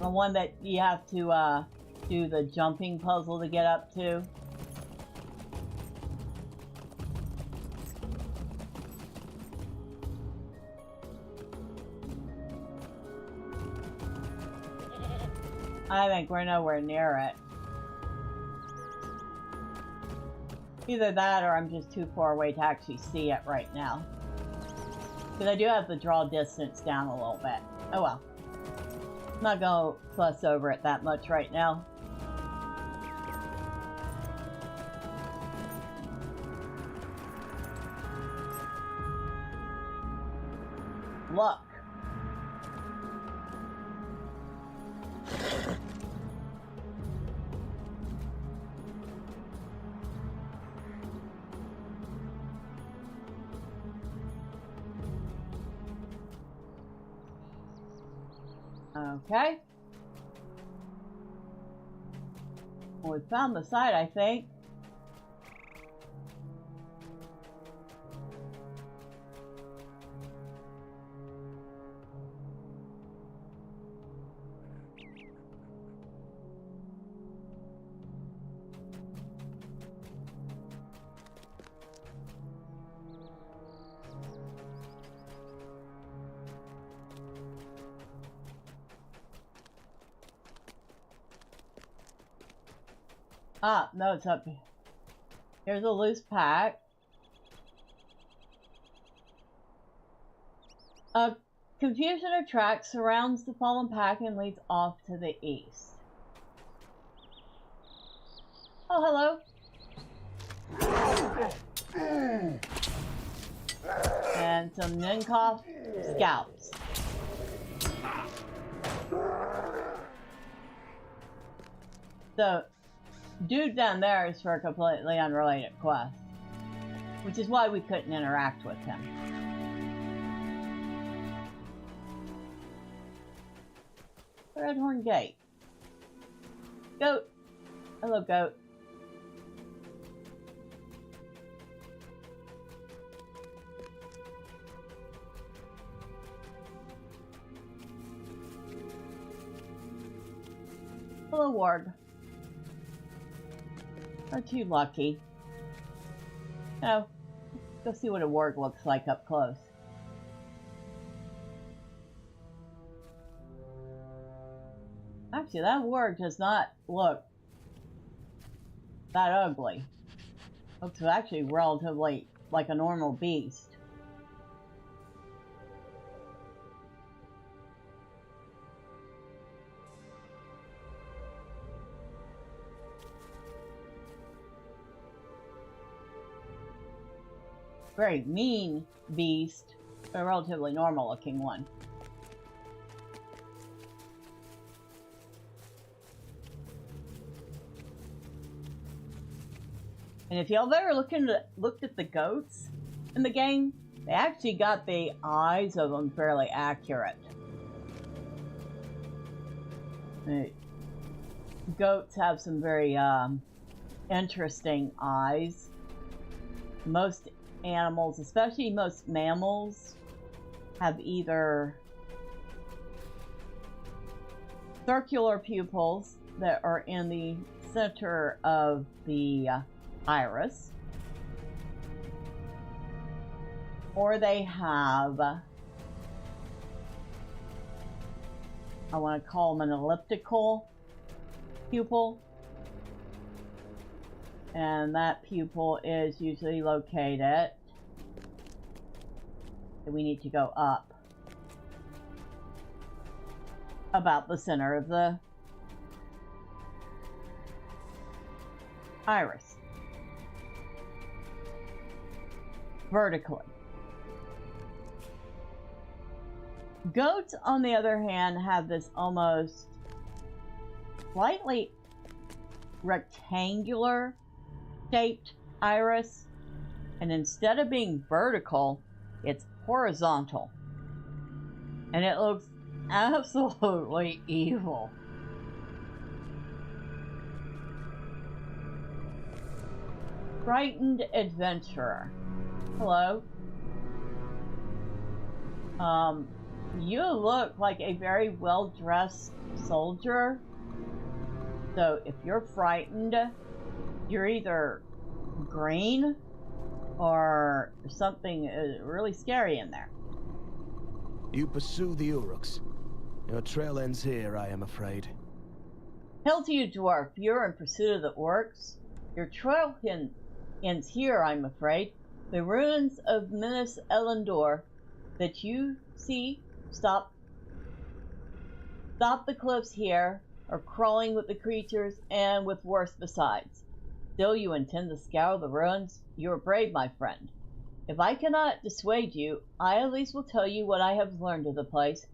The one that you have to do the jumping puzzle to get up to. I think we're nowhere near it. Either that or I'm just too far away to actually see it right now. Because I do have the draw distance down a little bit. Oh well. I'm not gonna fuss over it that much right now. Look. Okay. Well, we found the site, I think. Ah, no, it's up here. Here's a loose pack. A confusion of tracks surrounds the fallen pack and leads off to the east. Oh, hello. And some Ninkoff scouts. So, dude down there is for a completely unrelated quest, which is why we couldn't interact with him. Redhorn Gate. Goat. Hello, goat. Hello, warg. Aren't you lucky? Oh, go see what a warg looks like up close. Actually, that warg does not look that ugly. Looks actually relatively like a normal beast. Very mean beast, but a relatively normal looking one. And if y'all ever looked at the goats in the game, they actually got the eyes of them fairly accurate. Goats have some very interesting eyes. Most animals, especially most mammals, have either circular pupils that are in the center of the iris, or they have, I want to call them an elliptical pupil. And that pupil is usually located. We need to go up about the center of the iris. Vertically. Goats, on the other hand, have this almost slightly rectangular shaped iris, and instead of being vertical, it's horizontal, and it looks absolutely evil. Frightened adventurer. Hello. You look like a very well-dressed soldier, so if you're frightened, you're either green or something really scary in there. You pursue the Uruks. Your trail ends here, I am afraid. Hail to you, dwarf. You're in pursuit of the orcs. Your trail can ends here, I'm afraid. The ruins of Minas Elendor that you see stop the cliffs here are crawling with the creatures and with worse besides. Still you intend to scour the ruins? You are brave, my friend. If I cannot dissuade you, I at least will tell you what I have learned of the place.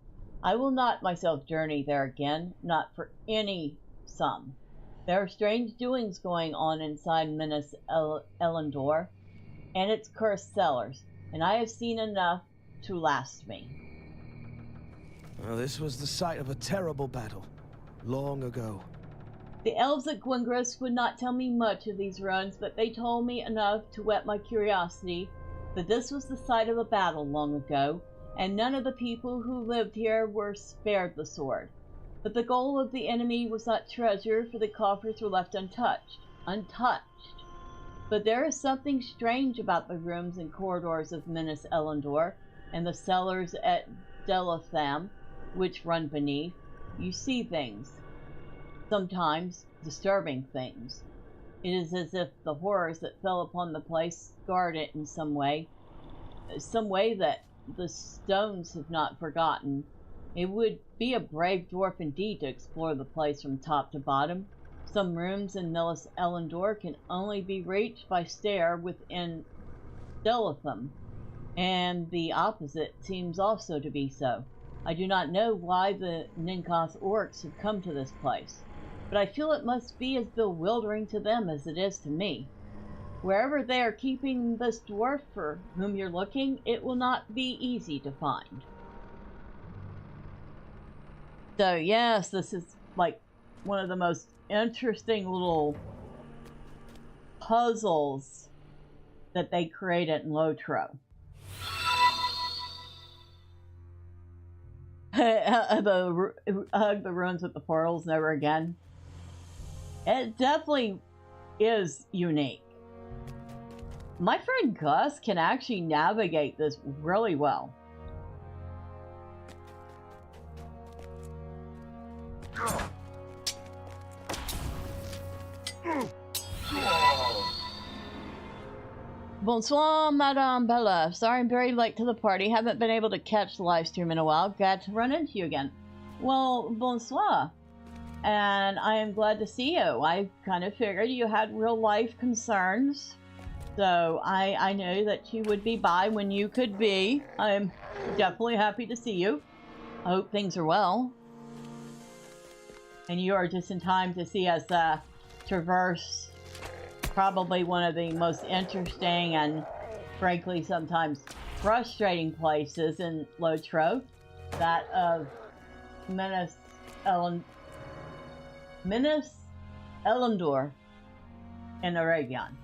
I will not myself journey there again, not for any sum. There are strange doings going on inside Minas Elendor and its cursed cellars, and I have seen enough to last me. Well, this was the site of a terrible battle, long ago. The elves at Gwingris would not tell me much of these ruins, but they told me enough to whet my curiosity that this was the site of a battle long ago, and none of the people who lived here were spared the sword. But the goal of the enemy was not treasure, for the coffers were left untouched. But there is something strange about the rooms and corridors of Minas Elendor, and the cellars at Delatham, which run beneath. You see things. Sometimes disturbing things. It is as if the horrors that fell upon the place scarred it in some way that the stones have not forgotten. It would be a brave dwarf indeed to explore the place from top to bottom. Some rooms in Minas Elendor can only be reached by stair within Delatham, and the opposite seems also to be so. I do not know why the Ninkoth orcs have come to this place, but I feel it must be as bewildering to them as it is to me. Wherever they are keeping this dwarf for whom you're looking, it will not be easy to find. So yes, this is like one of the most interesting little puzzles that they created in LOTRO. Hug the ruins with the portals never again. It definitely is unique. My friend Gus can actually navigate this really well. Bonsoir, Madame Bella. Sorry I'm very late to the party. Haven't been able to catch the live stream in a while. Glad to run into you again. Well, bonsoir. And I am glad to see you. I kind of figured you had real life concerns. So I know that you would be by when you could be. I'm definitely happy to see you. I hope things are well. And you are just in time to see us traverse probably one of the most interesting and frankly sometimes frustrating places in LOTRO, that of Minas Elendor in Aragon.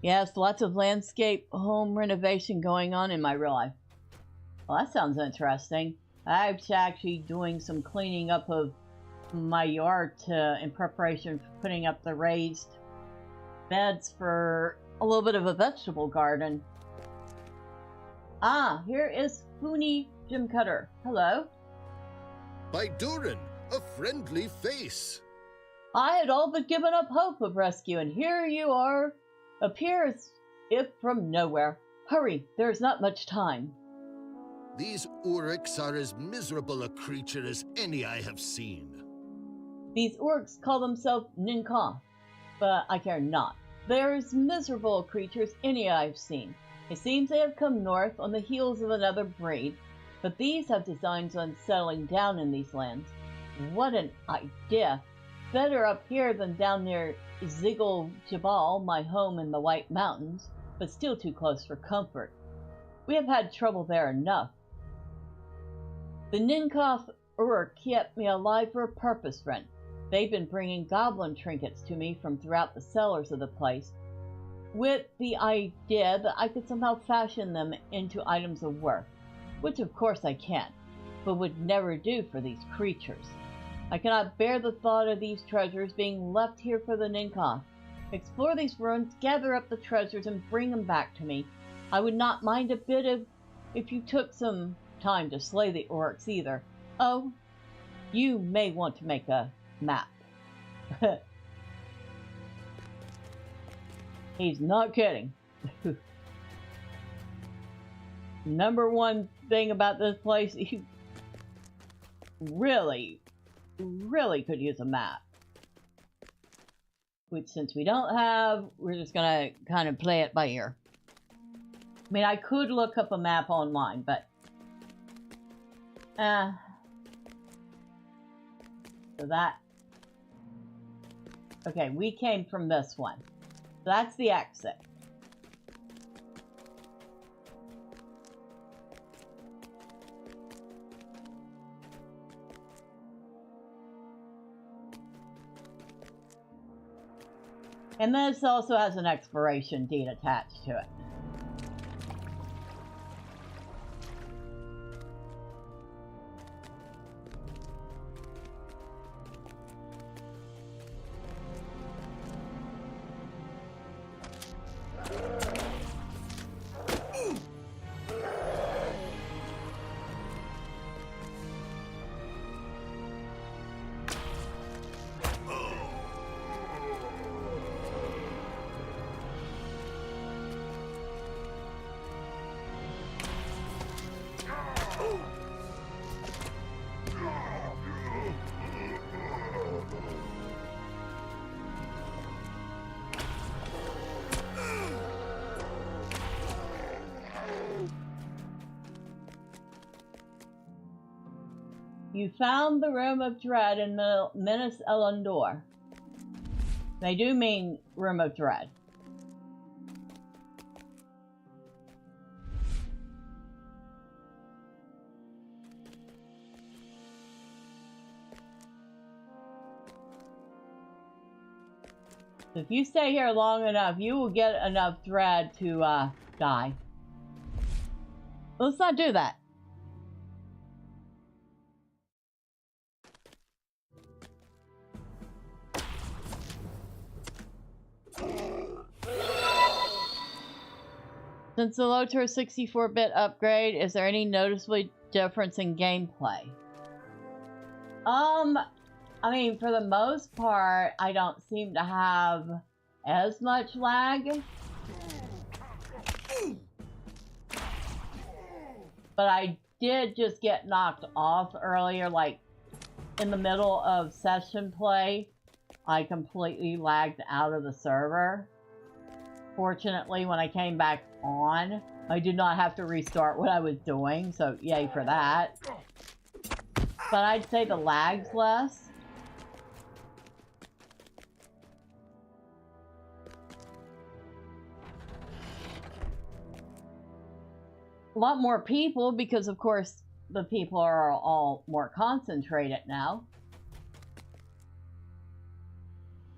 Yes, lots of landscape home renovation going on in my real life. Well, that sounds interesting. I'm actually doing some cleaning up of my yard in preparation for putting up the raised beds for a little bit of a vegetable garden. Ah, here is Foony Jim Cutter. Hello. By Durin, a friendly face. I had all but given up hope of rescue, and here you are. Appear as if from nowhere. Hurry, there is not much time. These Uruks are as miserable a creature as any I have seen. These orcs call themselves Ninkoth, but I care not. They are as miserable creatures any I have seen. It seems they have come north on the heels of another breed, but these have designs on settling down in these lands. What an idea! Better up here than down near Ziggle Jabal, my home in the White Mountains, but still too close for comfort. We have had trouble there enough. The Ninkoth Uruk kept me alive for a purpose, friend. They've been bringing goblin trinkets to me from throughout the cellars of the place, with the idea that I could somehow fashion them into items of worth, which of course I can't, but would never do for these creatures. I cannot bear the thought of these treasures being left here for the Ninkoth. Explore these ruins, gather up the treasures, and bring them back to me. I would not mind a bit if you took some time to slay the orcs either. Oh, you may want to make a map. He's not kidding. Number one thing about this place, you really could use a map. Which, since we don't have, we're just gonna kind of play it by ear. I mean, I could look up a map online, but so that, okay, we came from this one. So that's the exit. And this also has an expiration date attached to it. You found the Room of Dread in Minas Elendor. They do mean Room of Dread. If you stay here long enough, you will get enough dread to die. Let's not do that. Since the LOTRO 64-bit upgrade, is there any noticeable difference in gameplay? I mean, for the most part, I don't seem to have as much lag. But I did just get knocked off earlier, like in the middle of session play. I completely lagged out of the server. Fortunately, when I came back on, I did not have to restart what I was doing, so yay for that. But I'd say the lag's less. A lot more people, because of course the people are all more concentrated now.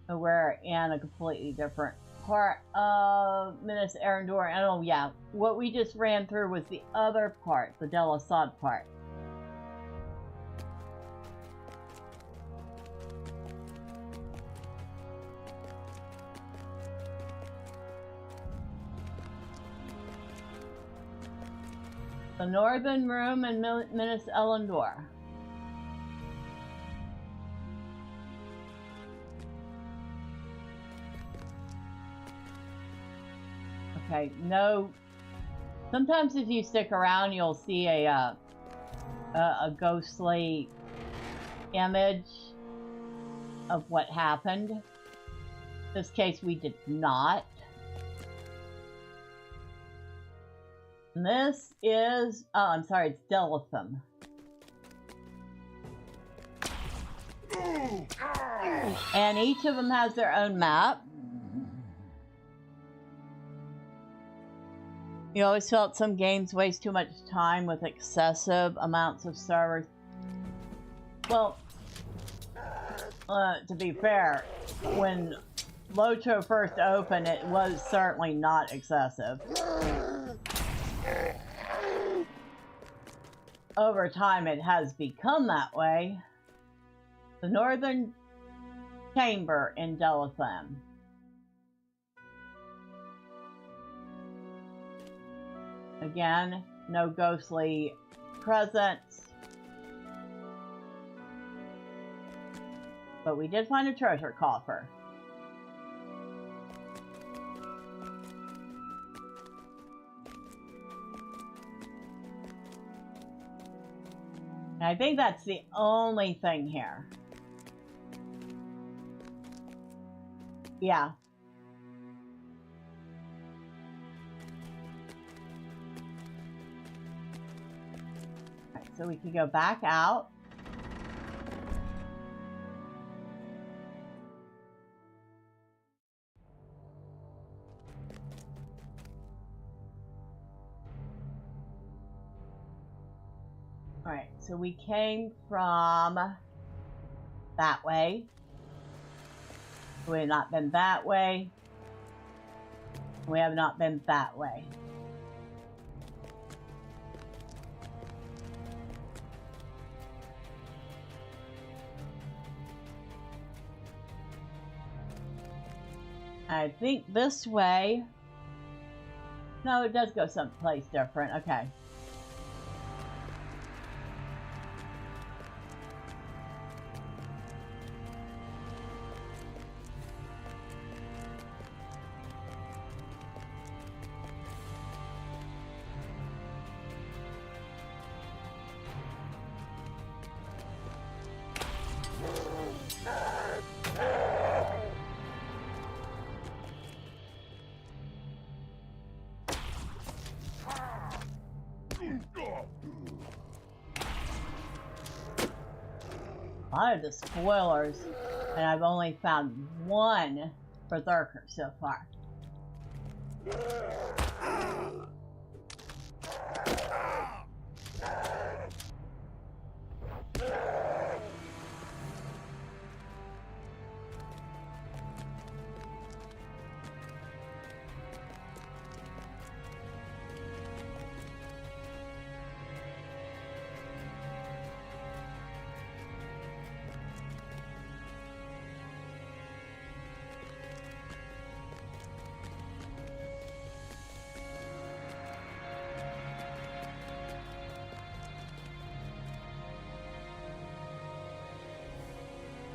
So we're in a completely different part of Minas Elendor. And oh yeah, what we just ran through was the other part, the Del Assad part. The Northern Room in Minas Elendor. Okay, no. Sometimes if you stick around, you'll see a ghostly image of what happened. In this case, we did not. And this is, oh, I'm sorry, it's Delitham. And each of them has their own map. You always felt some games waste too much time with excessive amounts of servers. Well, to be fair, when LOTRO first opened, it was certainly not excessive. Over time, it has become that way. The Northern Chamber in Delitham. Again, no ghostly presence. But we did find a treasure coffer. And I think that's the only thing here. Yeah. Alright, so we can go back out. Alright, so we came from that way. We have not been that way. We have not been that way. I think this way. No, it does go someplace different. Okay. A lot of the spoilers, and I've only found one berserker so far.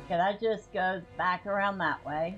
Okay, that just goes back around that way.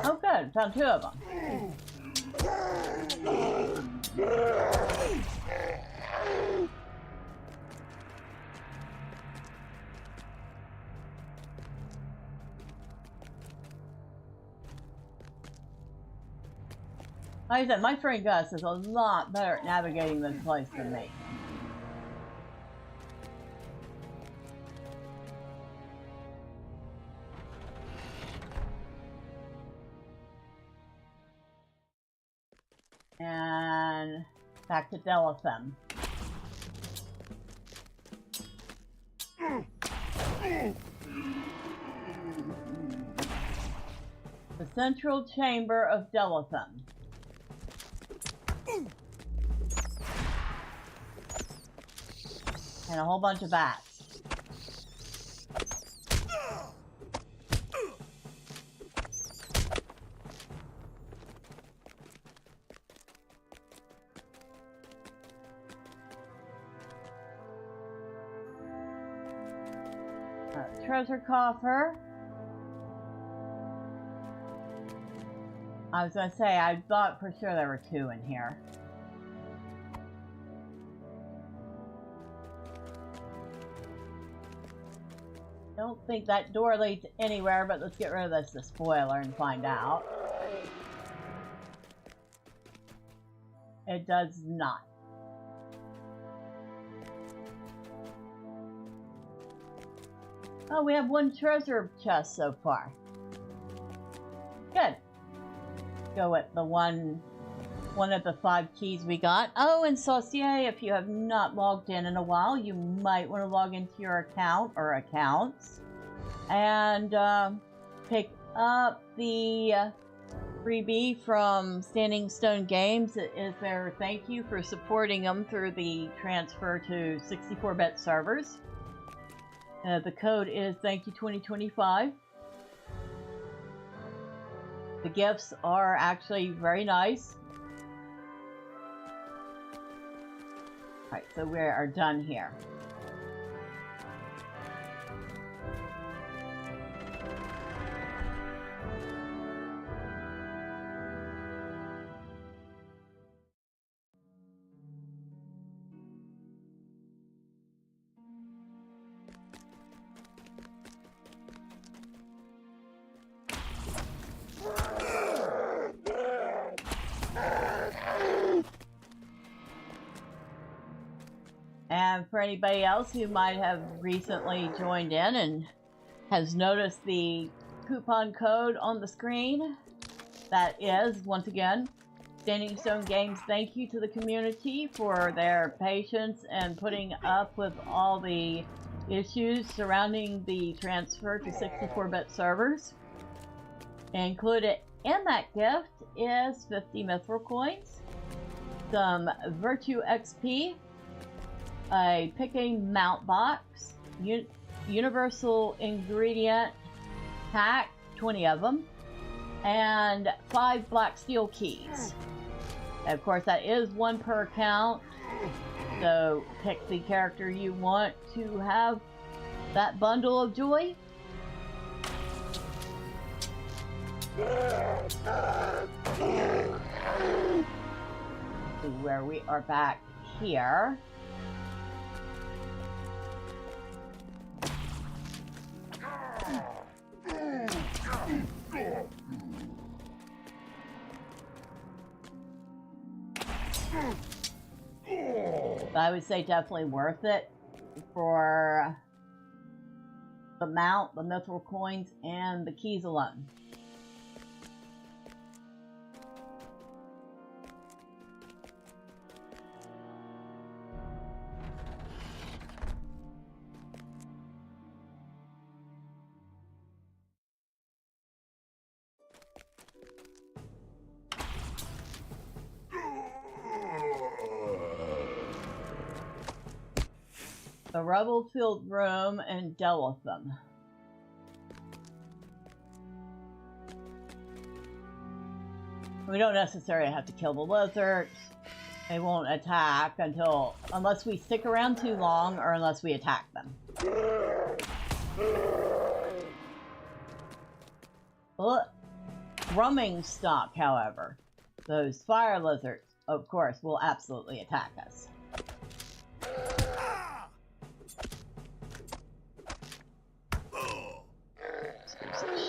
Oh good, found two of them. Like I said, my friend Gus is a lot better at navigating this place than me. And back to Delafem. The central chamber of Delafem. And a whole bunch of bats. Treasure coffer. I was gonna say, I thought for sure there were two in here. Don't think that door leads anywhere, but let's get rid of this, the spoiler, and find out. It does not. Oh, we have one treasure chest so far. Good. Go with the one of the 5 keys we got. Oh, and Saucier, if you have not logged in a while, you might want to log into your account or accounts and pick up the freebie from Standing Stone Games. It is their thank you for supporting them through the transfer to 64-bit servers. The code is thank you2025. The gifts are actually very nice. Alright, so we are done here. And for anybody else who might have recently joined in and has noticed the coupon code on the screen, that is, once again, Standing Stone Games thank you to the community for their patience and putting up with all the issues surrounding the transfer to 64-bit servers. Included in that gift is 50 mithril coins, some Virtue XP, a picking mount box, universal ingredient pack, 20 of them, and 5 black steel keys. And of course, that is 1 per account, so pick the character you want to have that bundle of joy. Where we are back here. I would say definitely worth it for the mount, the mithril coins, and the keys alone. The rubble-filled room and dealt with them. We don't necessarily have to kill the lizards. They won't attack unless we stick around too long or unless we attack them. Drumming stock, however, those fire lizards, of course, will absolutely attack us.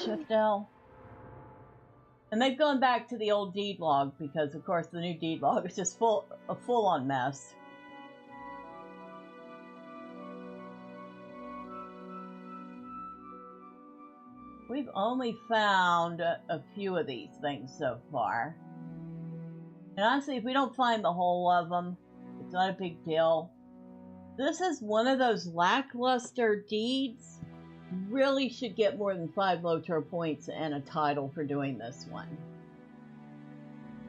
Shift L. And they've gone back to the old deed log because, of course, the new deed log is just a full-on mess. We've only found a few of these things so far. And honestly, if we don't find the whole of them, it's not a big deal. This is one of those lackluster deeds. Really should get more than 5 LOTRO points and a title for doing this one.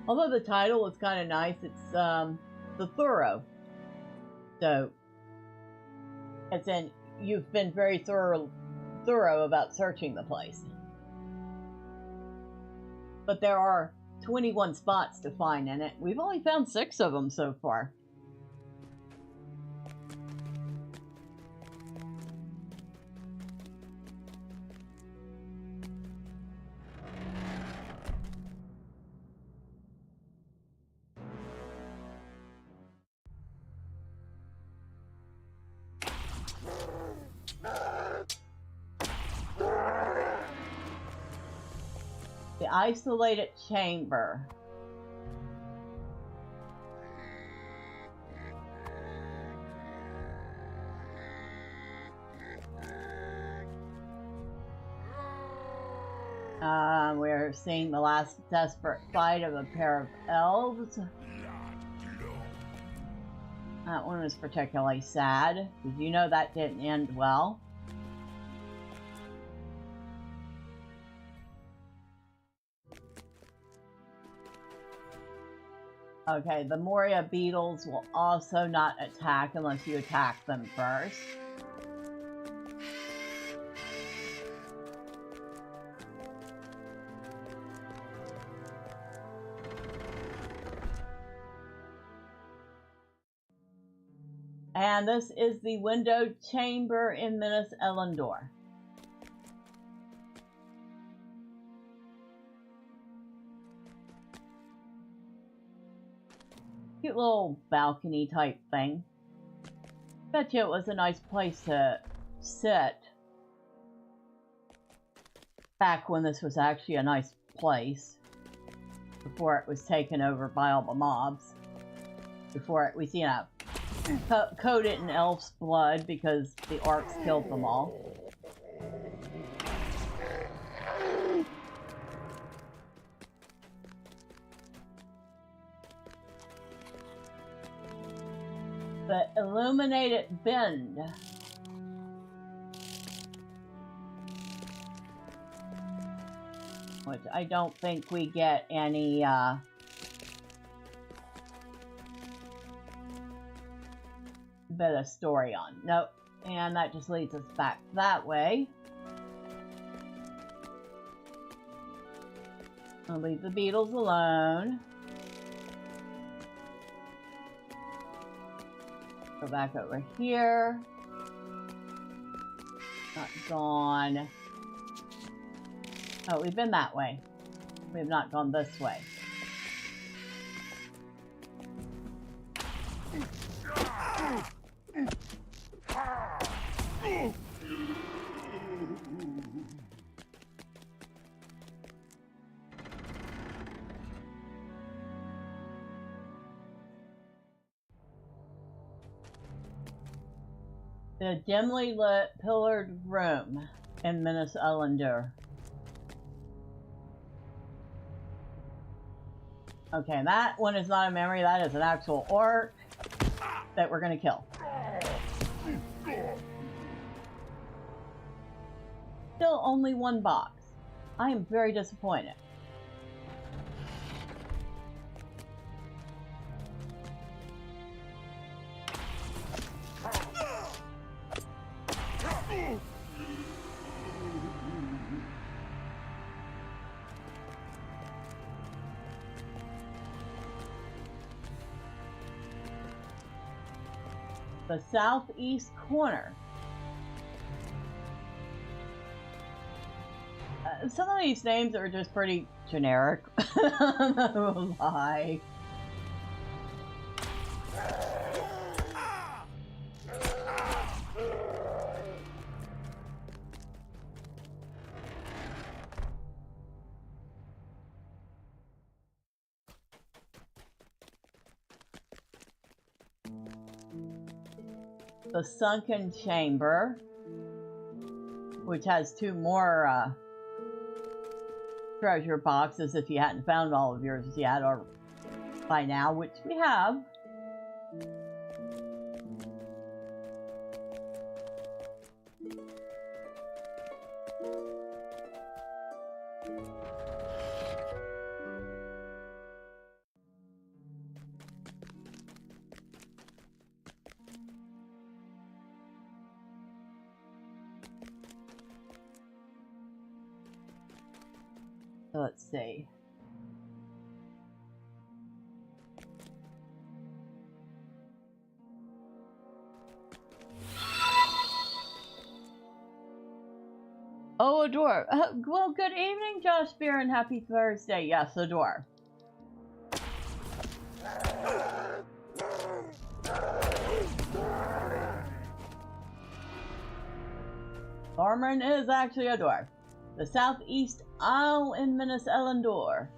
Although the title is kind of nice, it's the thorough. So, as in, you've been very thorough about searching the place. But there are 21 spots to find in it. We've only found 6 of them so far. The isolated chamber. We're seeing the last desperate fight of a pair of elves. That one was particularly sad, because you know that didn't end well. Okay, the Moria beetles will also not attack unless you attack them first. And this is the window chamber in Minas Elendor. Cute little balcony type thing. Bet you it was a nice place to sit back when this was actually a nice place, before it was taken over by all the mobs, before it was, you know, coated in elf's blood because the orcs killed them all. The illuminated bend. Which I don't think we get any bit of story on. Nope. And that just leads us back that way. I'll leave the beetles alone. Go back over here. Not gone. Oh, we've been that way. We have not gone this way. The dimly lit pillared room in Minas Elendor. Okay, that one is not a memory, that is an actual orc that we're gonna kill. Still only one box. I am very disappointed. The southeast corner. Some of these names are just pretty generic. No lie. The sunken chamber, which has two more treasure boxes if you hadn't found all of yours yet, or by now, which we have. Let's see. Oh, Adore. Well, good evening, Josh Beer, and happy Thursday. Yes, Adore. Thormurn is actually a dwarf. The southeast isle in Minas Elendor.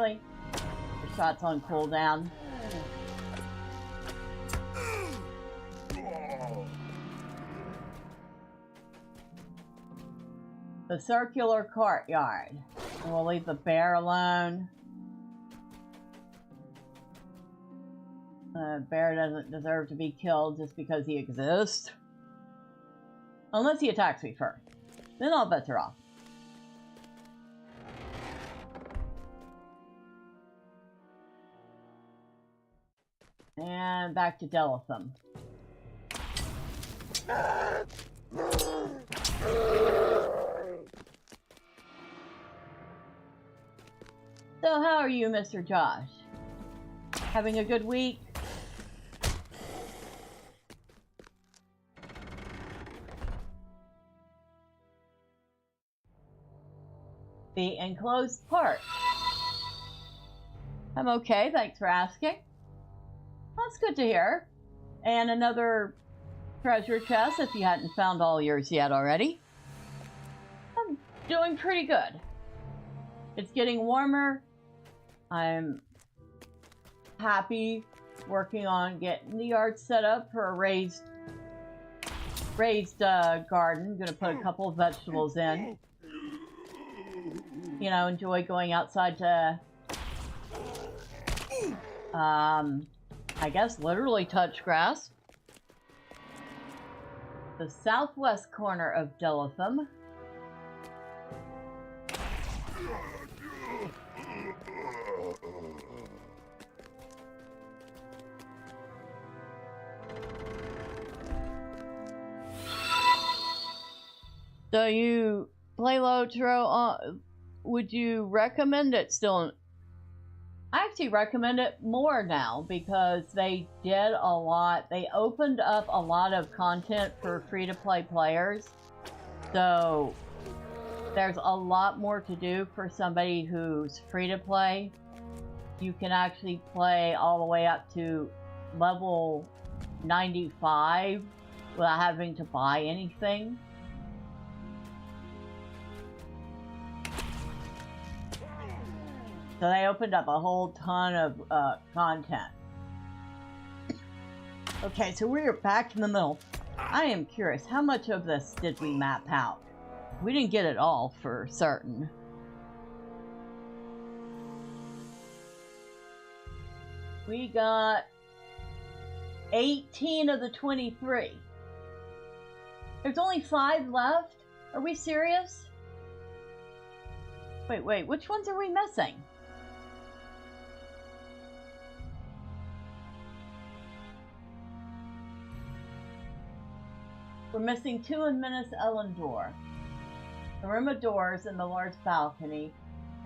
Really? Your shot's on cooldown. The circular courtyard. And we'll leave the bear alone. Bear doesn't deserve to be killed just because he exists. Unless he attacks me first. Then all bets are off. And back to Deletham. So how are you, Mr. Josh? Having a good week? The enclosed part. I'm okay, thanks for asking. That's good to hear. And another treasure chest if you hadn't found all yours yet already. I'm doing pretty good. It's getting warmer. I'm happy working on getting the yard set up for a raised garden. Gonna put a couple of vegetables in. You know, enjoy going outside to I guess literally touch grass. The southwest corner of Deletham. So you play LOTRO, would you recommend it still? I actually recommend it more now because they did a lot. They opened up a lot of content for free-to-play players. So there's a lot more to do for somebody who's free-to-play. You can actually play all the way up to level 95 without having to buy anything. So they opened up a whole ton of content. Okay, so we're back in the middle. I am curious, how much of this did we map out? We didn't get it all for certain. We got 18 of the 23. There's only 5 left? Are we serious? Wait, which ones are we missing? We're missing 2 in Minas Elendor, the room of doors and the large balcony,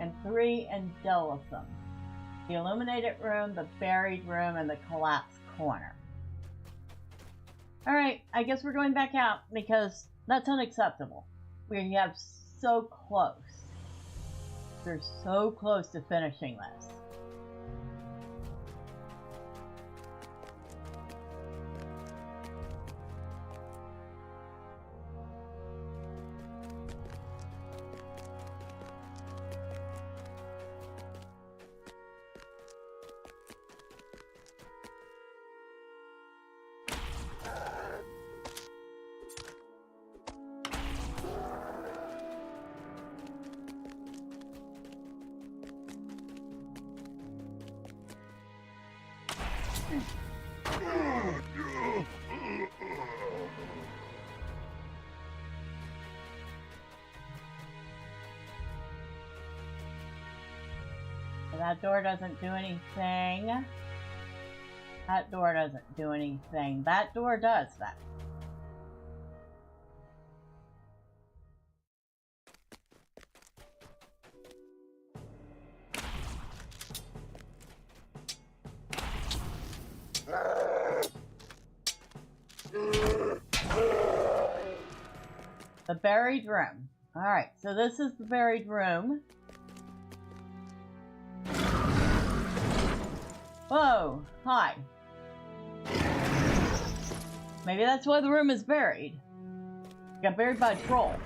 and 3 in Deletham. The illuminated room, the buried room, and the collapsed corner. Alright, I guess we're going back out because that's unacceptable. We have so close. We're so close to finishing this. That door doesn't do anything. That door doesn't do anything. That door does that. The buried room. Alright, so this is the buried room. Whoa, hi. Maybe that's why the room is buried. Got buried by a troll.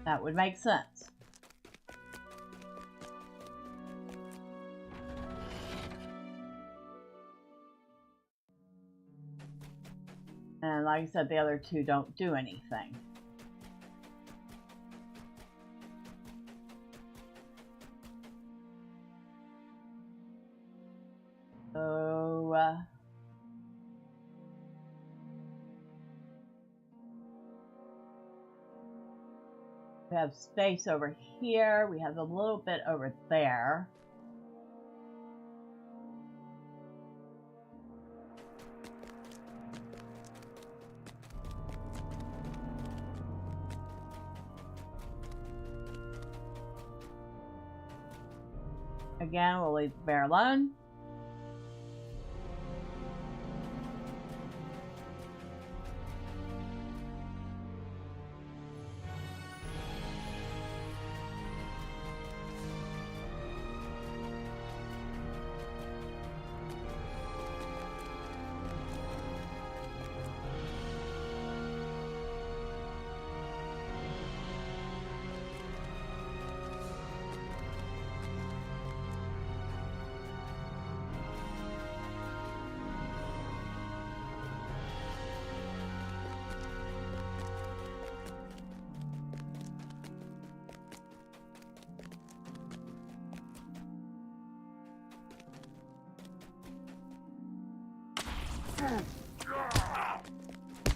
That would make sense. And like I said, the other two don't do anything. So, we have space over here. We have a little bit over there. Again, we'll leave the bear alone.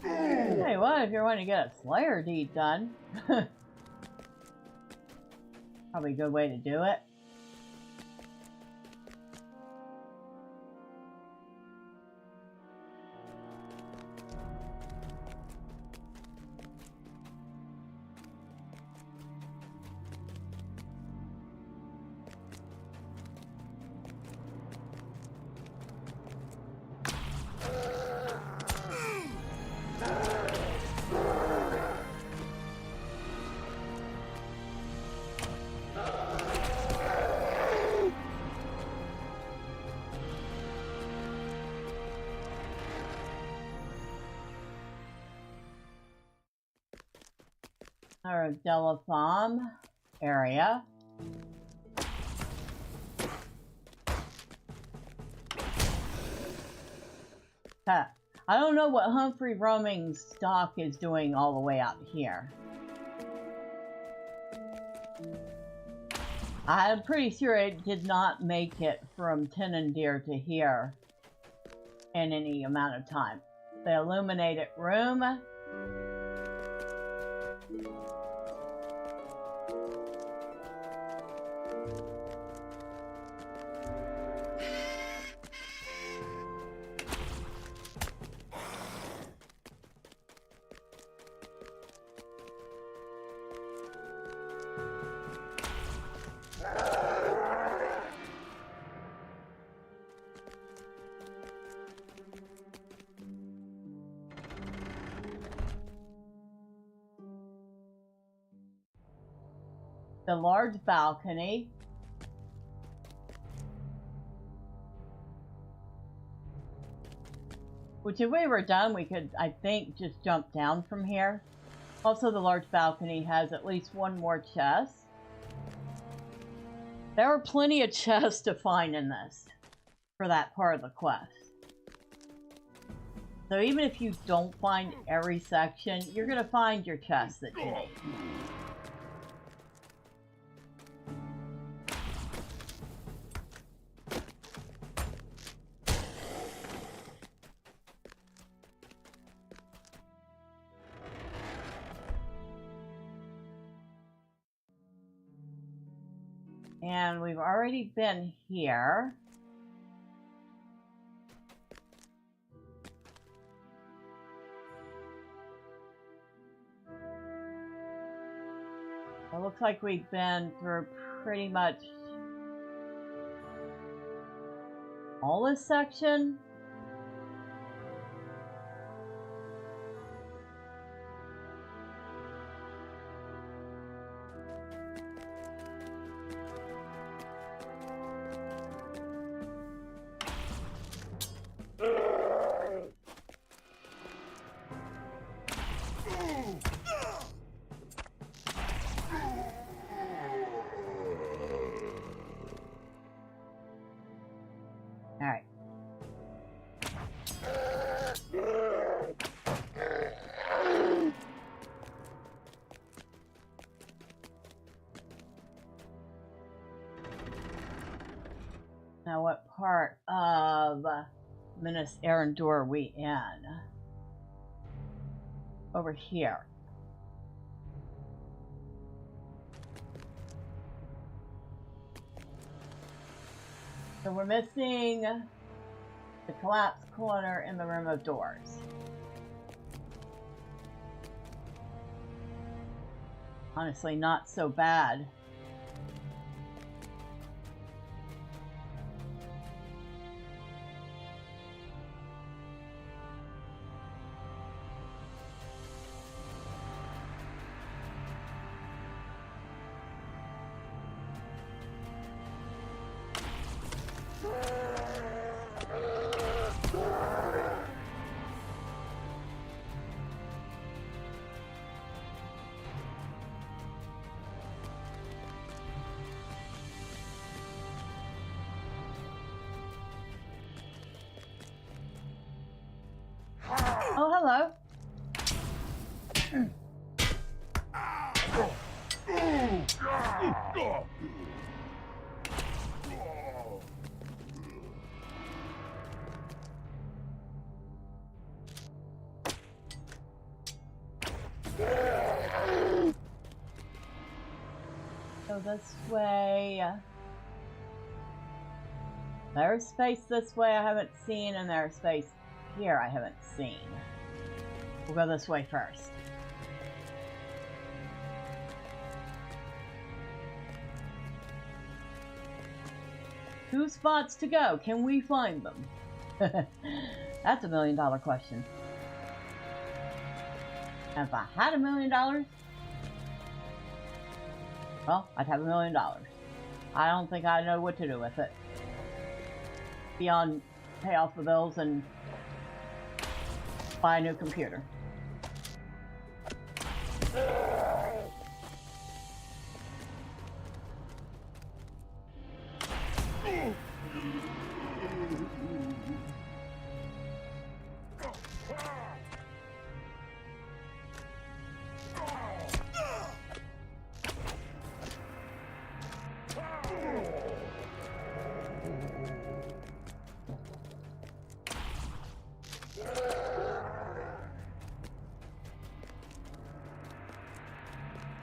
Hey, what if you're wanting to get a Slayer deed done? Probably a good way to do it. Our Delatham area. I don't know what Humphrey Roaming's stock is doing all the way out here. I'm pretty sure it did not make it from Tenendir to here in any amount of time. The illuminated room. The large balcony. Which if we were done, we could, I think, just jump down from here. Also, the large balcony has at least one more chest. There were plenty of chests to find in this for that part of the quest. So even if you don't find every section, you're going to find your chests that you need. And we've already been here. It looks like we've been through pretty much all this section. Now, what part of Minas Erendor are we in? Over here. So we're missing the collapsed corner in the room of doors. Honestly, not so bad. Oh, hello. So this way. There's space this way I haven't seen, and there's space here I haven't seen. We'll go this way first. Two spots to go. Can we find them? That's $1 million question. If I had $1 million, well, I'd have $1 million. I don't think I know what to do with it. Beyond pay off the bills and buy a new computer.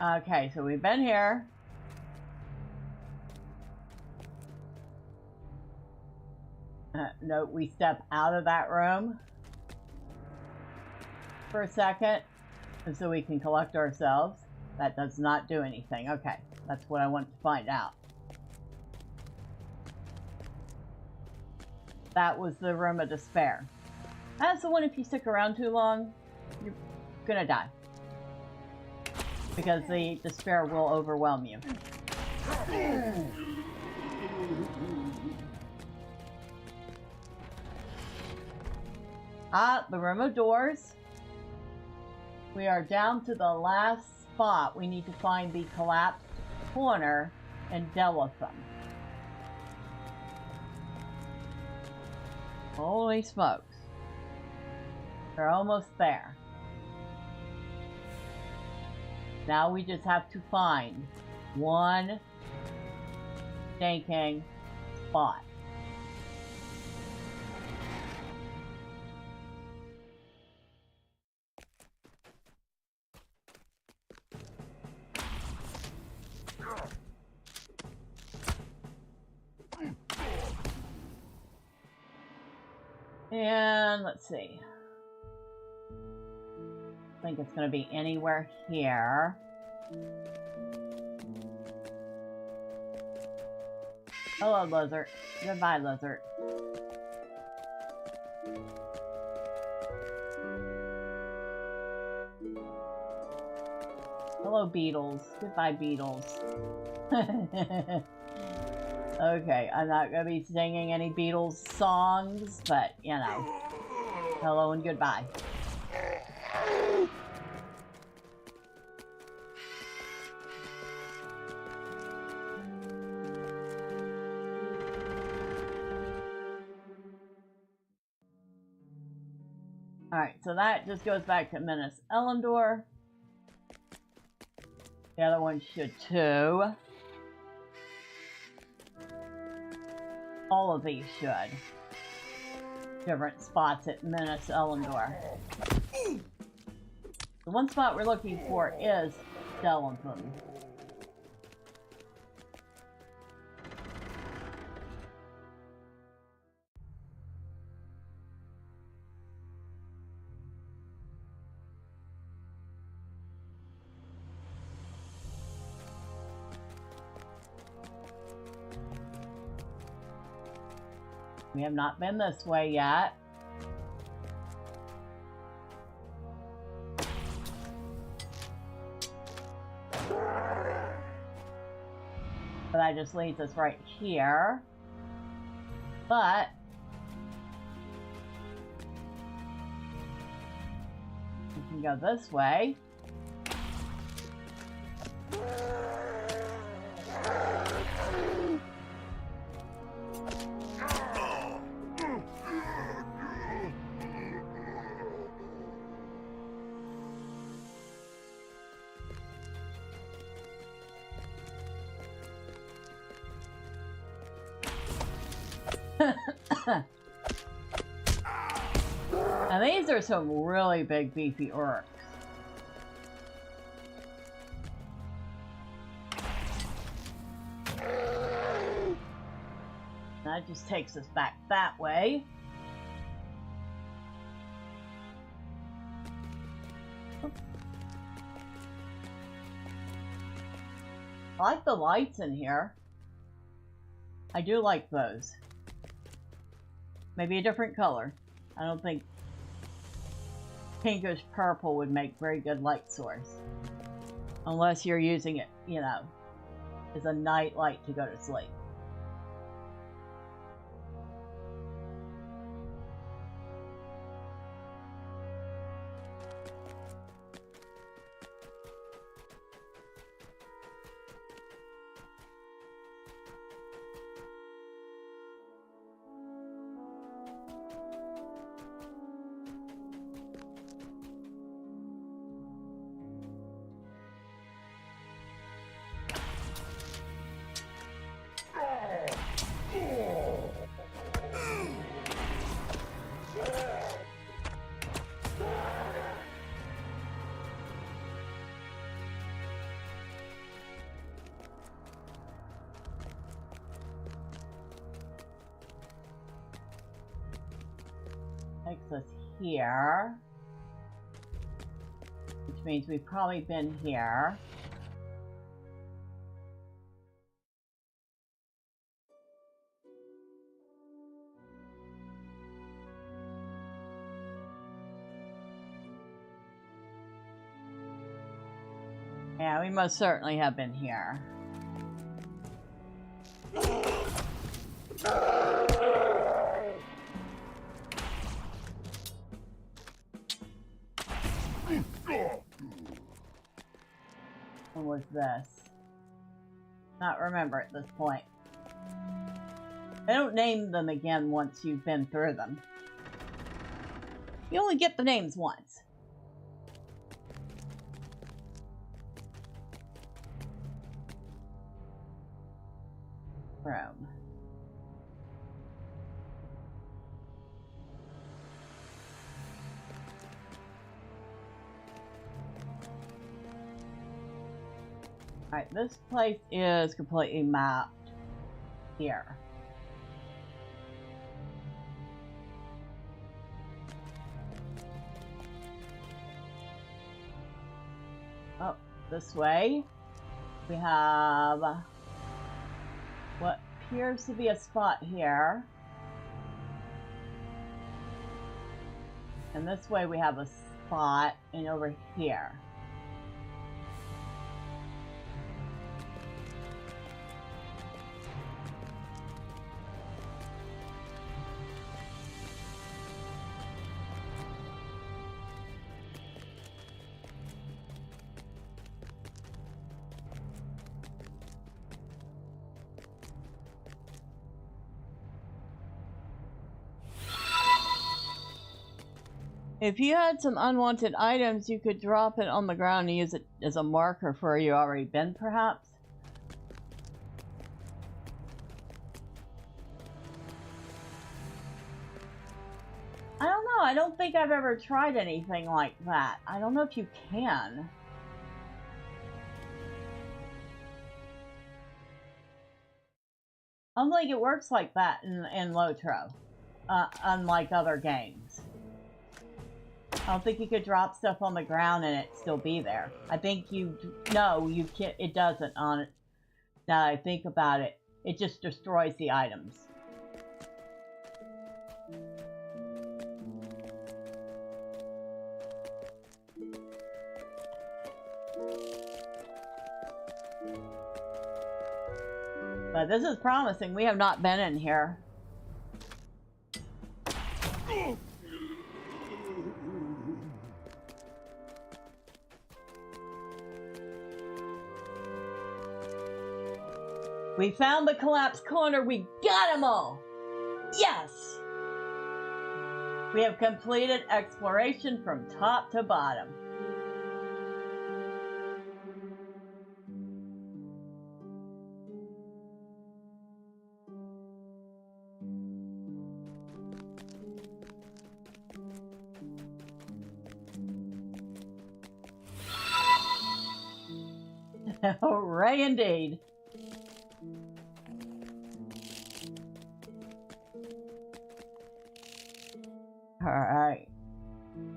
Okay, so we've been here. Note we step out of that room for a second so we can collect ourselves. That does not do anything. Okay, that's what I want to find out. That was the Room of Despair. That's the one if you stick around too long, you're gonna die. Because the despair will overwhelm you. Ah, the Room of Doors. We are down to the last spot. We need to find the collapsed corner and deal with them. Holy smokes. We're almost there. Now we just have to find one stinking spot. And let's see. I think it's going to be anywhere here. Hello, lizard. Goodbye, lizard. Hello, beetles. Goodbye, beetles. Okay, I'm not going to be singing any Beatles songs, but, you know, hello and goodbye. Alright, so that just goes back to Minas Erendor. The other one should too. All of these should. Different spots at Minas Elendor. The one spot we're looking for is Thormurn. We have not been this way yet. But that just leads us right here. But we can go this way. And these are some really big beefy orcs. That just takes us back that way. I like the lights in here. I do like those. Maybe a different color. I don't think pinkish purple would make very good light source. Unless you're using it, you know, as a night light to go to sleep. Takes us here, which means we've probably been here. Yeah, we most certainly have been here. What was this? Not remember at this point. They don't name them again once you've been through them. You only get the names once. Room. Alright, this place is completely mapped here. Oh, this way we have what appears to be a spot here. And this way we have a spot, and over here. If you had some unwanted items, you could drop it on the ground and use it as a marker for where you already been, perhaps. I don't think I've ever tried anything like that. I don't know if you can. I don't think it works like that in LOTRO, unlike other games. I don't think you could drop stuff on the ground and it still be there. I think no, you can't, it doesn't on it. Now that I think about it, it just destroys the items. But this is promising. We have not been in here. We found the collapsed corner. We got them all. Yes! We have completed exploration from top to bottom. Hooray indeed. Alright.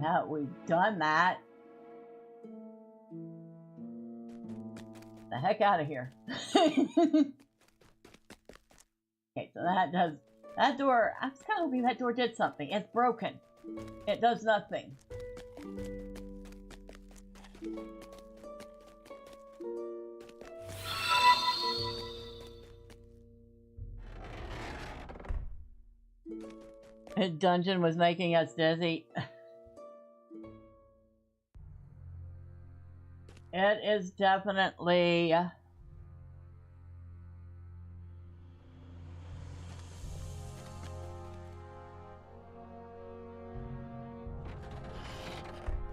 Now we've done that. The heck out of here. Okay, so that does... That door... I was kind of hoping that door did something. It's broken. It does nothing. The dungeon was making us dizzy. It is definitely...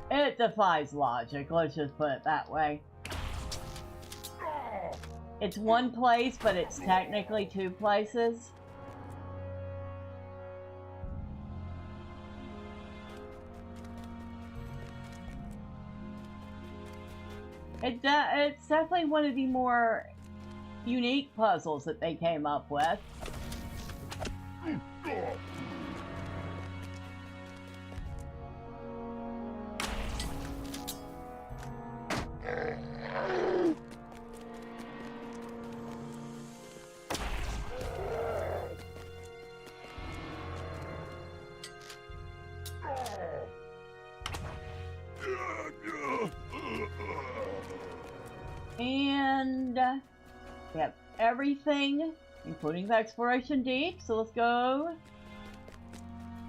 It defies logic, let's just put it that way. It's one place, but it's technically two places. It's definitely one of the more unique puzzles that they came up with. And we have everything, including the exploration deep. So let's go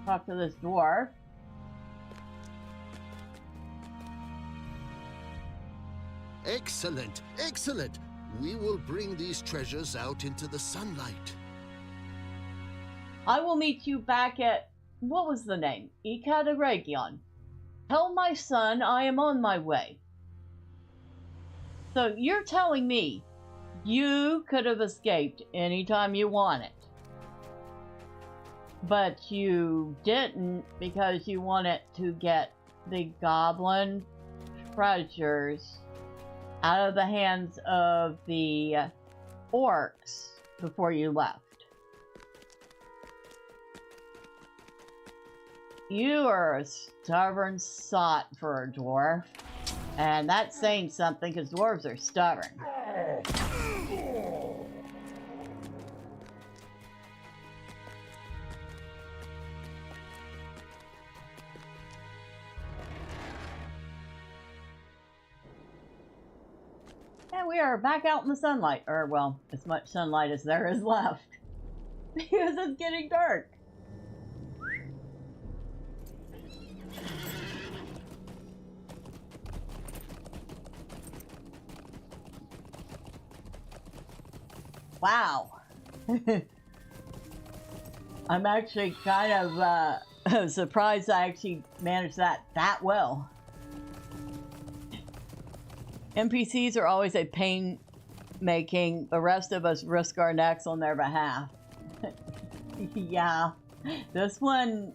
talk to this dwarf. Excellent, excellent. We will bring these treasures out into the sunlight. I will meet you back at, what was the name? Ikaderegion. Tell my son I am on my way. So you're telling me you could have escaped anytime you wanted, but you didn't because you wanted to get the goblin treasures out of the hands of the orcs before you left. You are a stubborn sot for a dwarf. And that's saying something, because dwarves are stubborn. And we are back out in the sunlight. Or, well, as much sunlight as there is left. Because it's getting dark. Wow. I'm actually kind of surprised I actually managed that well. NPCs are always a pain making the rest of us risk our necks on their behalf. Yeah. This one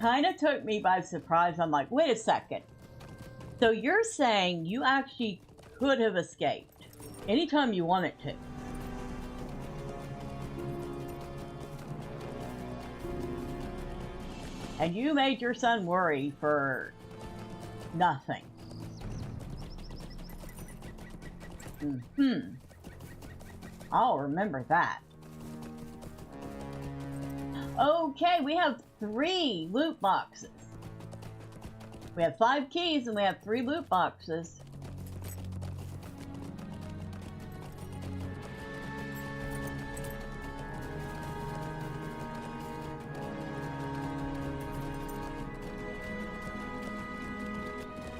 kind of took me by surprise. I'm like, wait a second. So you're saying you actually could have escaped anytime you wanted to? And you made your son worry for nothing. I'll remember that. Okay, we have 3 loot boxes. We have 5 keys and we have 3 loot boxes.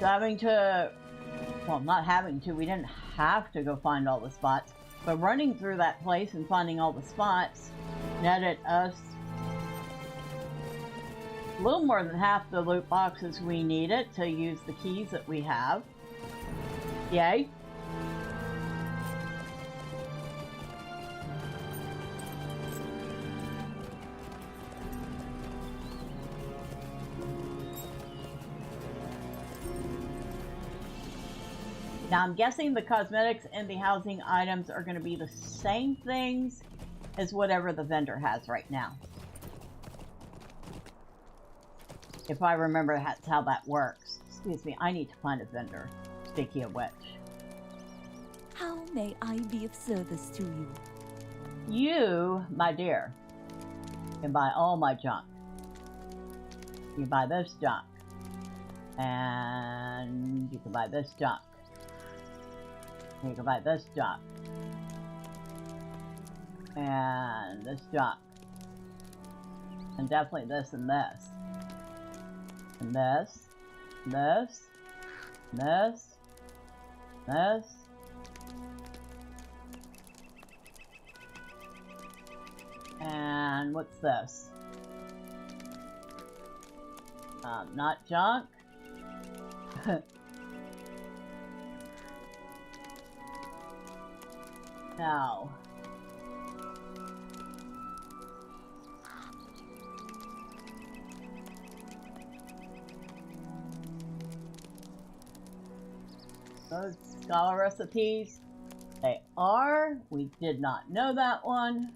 So having to, well, not having to, we didn't have to go find all the spots, but running through that place and finding all the spots netted us a little more than half the loot boxes we needed to use the keys that we have. Yay. Now I'm guessing the cosmetics and the housing items are going to be the same things as whatever the vendor has right now. If I remember, that's how that works. Excuse me, I need to find a vendor. Speaking of which. How may I be of service to you? You, my dear, can buy all my junk. You can buy this junk. And you can buy this junk. And you can buy this junk. And this junk. And definitely this and this. And this, this, this, this. And what's this? Not junk. No. Those scholar recipes, they are. We did not know that one.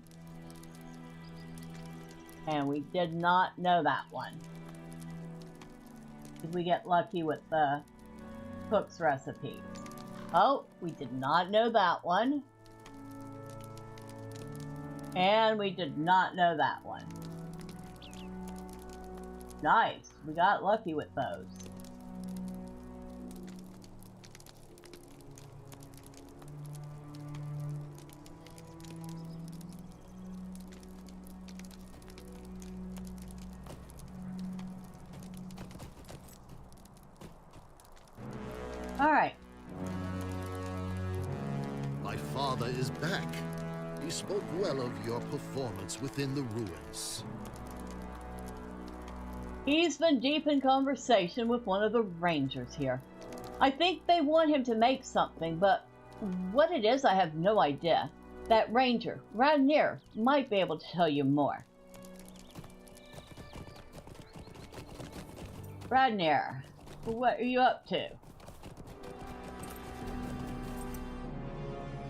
And we did not know that one. Did we get lucky with the cook's recipes? Oh, we did not know that one. And we did not know that one. Nice. We got lucky with those. All right. My father is back. He spoke well of your performance within the ruins. He's been deep in conversation with one of the rangers here. I think they want him to make something, but what it is, I have no idea. That ranger, Radnir, might be able to tell you more. Radnir, what are you up to?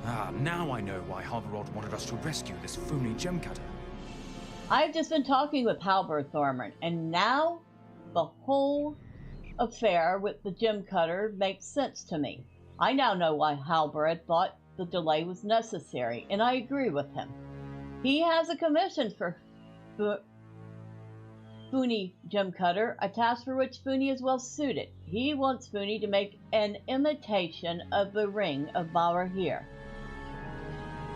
Ah, now I know why Halberod wanted us to rescue this phony gem cutter. I've just been talking with Halberd Thormurn, and now the whole affair with the gem cutter makes sense to me. I now know why Halberd thought the delay was necessary, and I agree with him. He has a commission for Funi Gem Cutter, a task for which Funi is well suited. He wants Funi to make an imitation of the ring of Bauer here.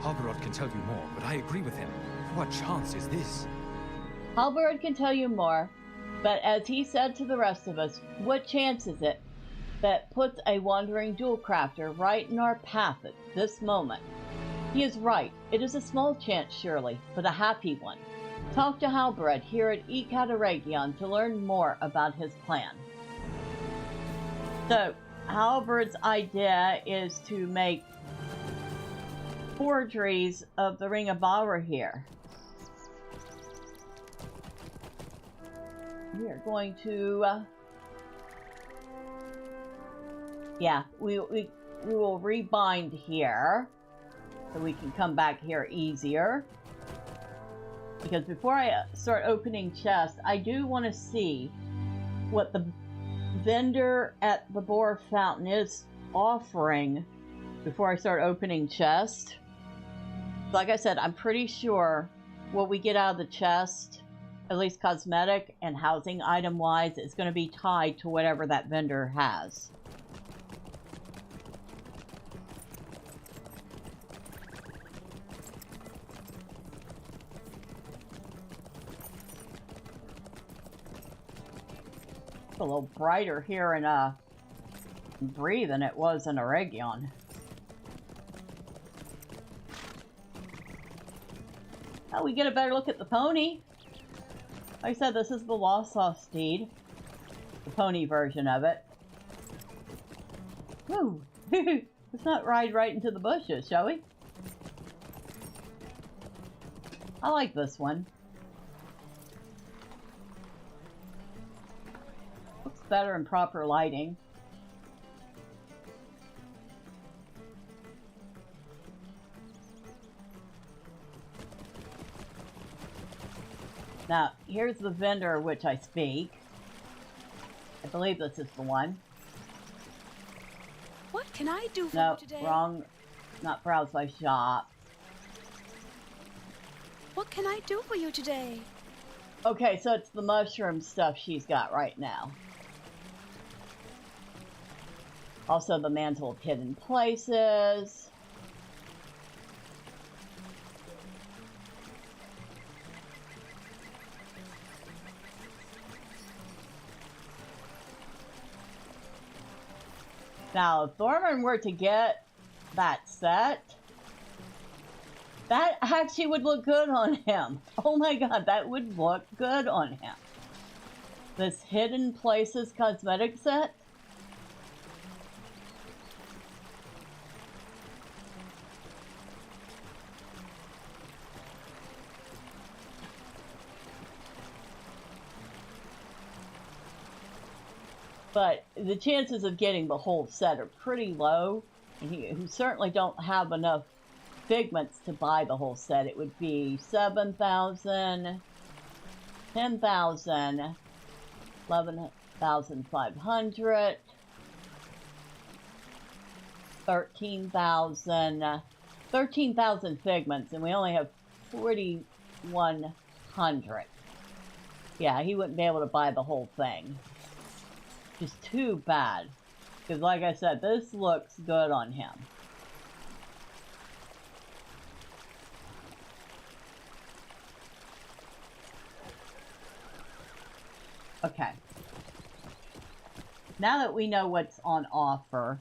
Halberod can tell you more, but I agree with him. What chance is this? Halberd can tell you more, but as he said to the rest of us, what chance is it that puts a wandering jewel crafter right in our path at this moment? He is right. It is a small chance, surely, but a happy one. Talk to Halberd here at Ecataragion to learn more about his plan. So, Halberd's idea is to make forgeries of the Ring of Bauer here. We are going to, yeah, we will rebind here so we can come back here easier. Because before I start opening chests, I do want to see what the vendor at the Boar Fountain is offering before I start opening chests. Like I said, I'm pretty sure what we get out of the chest, at least cosmetic and housing item wise, is going to be tied to whatever that vendor has. It's a little brighter here in Bree than it was in Eregion. Oh, we get a better look at the pony. Like I said, this is the Lossoff steed. The pony version of it. Woo! Let's not ride right into the bushes, shall we? I like this one. Looks better in proper lighting. Now, here's the vendor of which I speak. I believe this is the one. What can I do for No, you today? wrong. Not browse by shop. What can I do for you today? Okay, so it's the mushroom stuff she's got right now. Also the Mantle of Hidden Places. Now, if Thormurn were to get that set, that actually would look good on him. Oh my god, that would look good on him. This Hidden Places cosmetic set. But the chances of getting the whole set are pretty low. And you certainly don't have enough figments to buy the whole set. It would be 7,000, 10,000, 11,500, 13,000 figments, and we only have 4,100. Yeah, he wouldn't be able to buy the whole thing. Just too bad. Because like I said, this looks good on him. Okay. Now that we know what's on offer,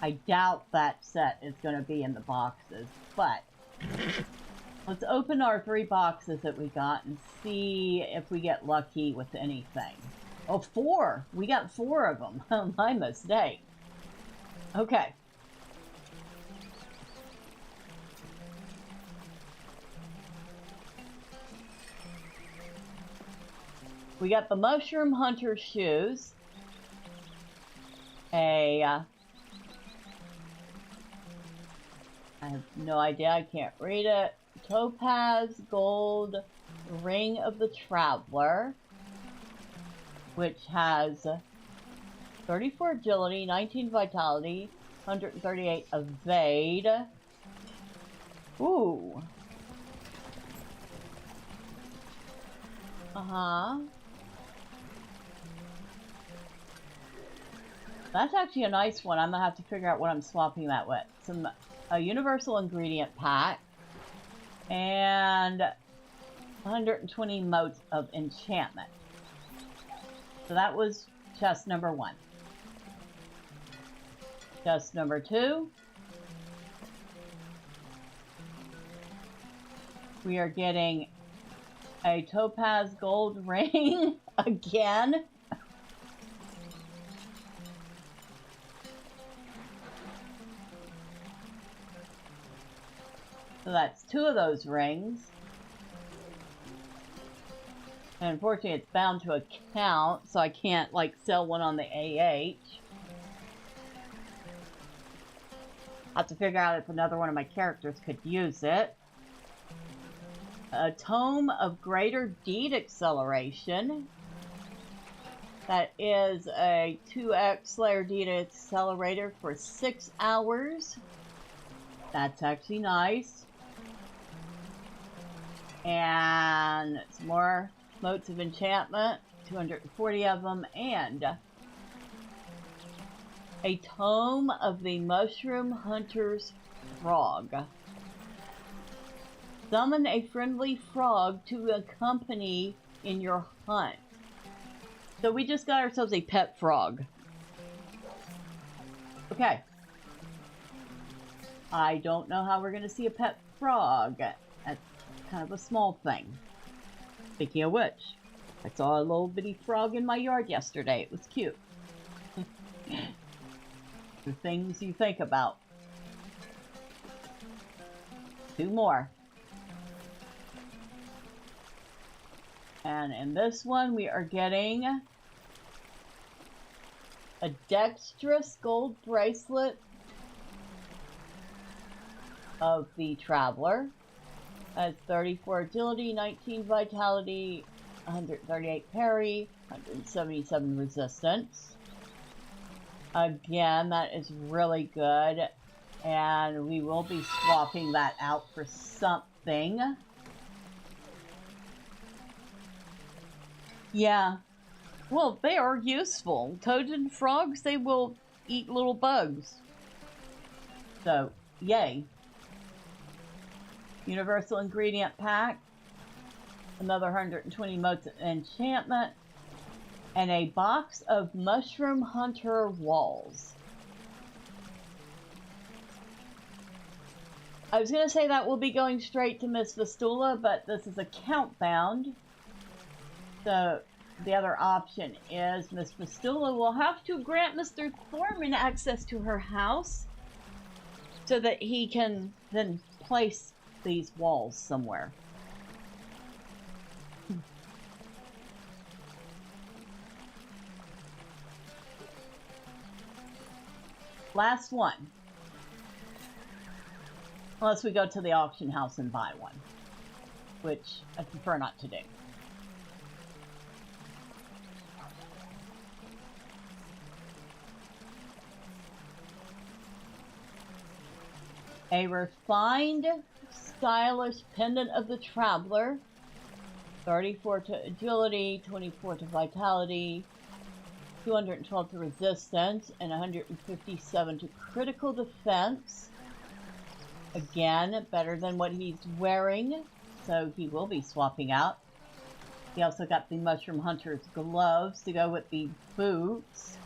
I doubt that set is going to be in the boxes, but let's open our 3 boxes that we got and see if we get lucky with anything. Oh, 4! We got 4 of them. My mistake. Okay. We got the Mushroom Hunter shoes. I have no idea. I can't read it. Topaz Gold Ring of the Traveler, which has 34 agility, 19 vitality, 138 evade. Ooh. Uh-huh. That's actually a nice one. I'm gonna have to figure out what I'm swapping that with. A universal ingredient pack and 120 motes of enchantment. So that was chest number 1. Chest number 2. We are getting a topaz gold ring again. So that's 2 of those rings. And unfortunately, it's bound to account, so I can't, like, sell one on the AH. I'll have to figure out if another one of my characters could use it. A Tome of Greater Deed Acceleration. That is a 2x Slayer Deed Accelerator for 6 hours. That's actually nice. And some more motes of enchantment, 240 of them, and a Tome of the Mushroom Hunter's Frog. Summon a friendly frog to accompany in your hunt. So we just got ourselves a pet frog. Okay. I don't know how we're going to see a pet frog. That's kind of a small thing. Speaking of which, I saw a little bitty frog in my yard yesterday. It was cute. The things you think about. 2 more. And in this one, we are getting a dexterous gold bracelet of the Traveler. That's 34 agility, 19 vitality, 138 parry, 177 resistance. Again, that is really good. And we will be swapping that out for something. Yeah. Well, they are useful. Toads and frogs, they will eat little bugs. So, yay. Universal Ingredient Pack. Another 120 motes of enchantment. And a box of Mushroom Hunter Walls. I was going to say that will be going straight to Miss Vistula, but this is account bound. So the other option is Miss Vistula will have to grant Mr. Thormurn access to her house so that he can then place these walls somewhere. Last one. Unless we go to the auction house and buy one, which I prefer not to do. A refined, stylish pendant of the Traveler. 34 to agility, 24 to vitality, 212 to resistance, and 157 to critical defense. Again, better than what he's wearing, so he will be swapping out. He also got the Mushroom Hunter's gloves to go with the boots.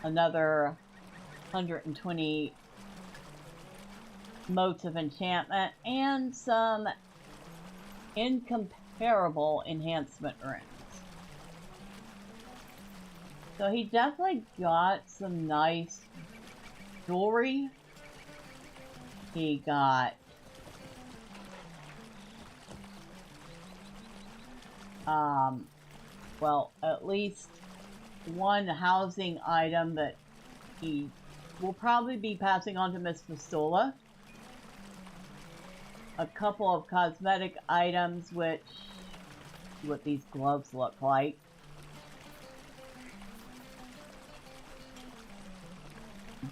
Another 120 motes of enchantment, and some incomparable enhancement runes. So he definitely got some nice jewelry. He got well, at least one housing item that he will probably be passing on to Miss Vistula. A couple of cosmetic items, which what these gloves look like.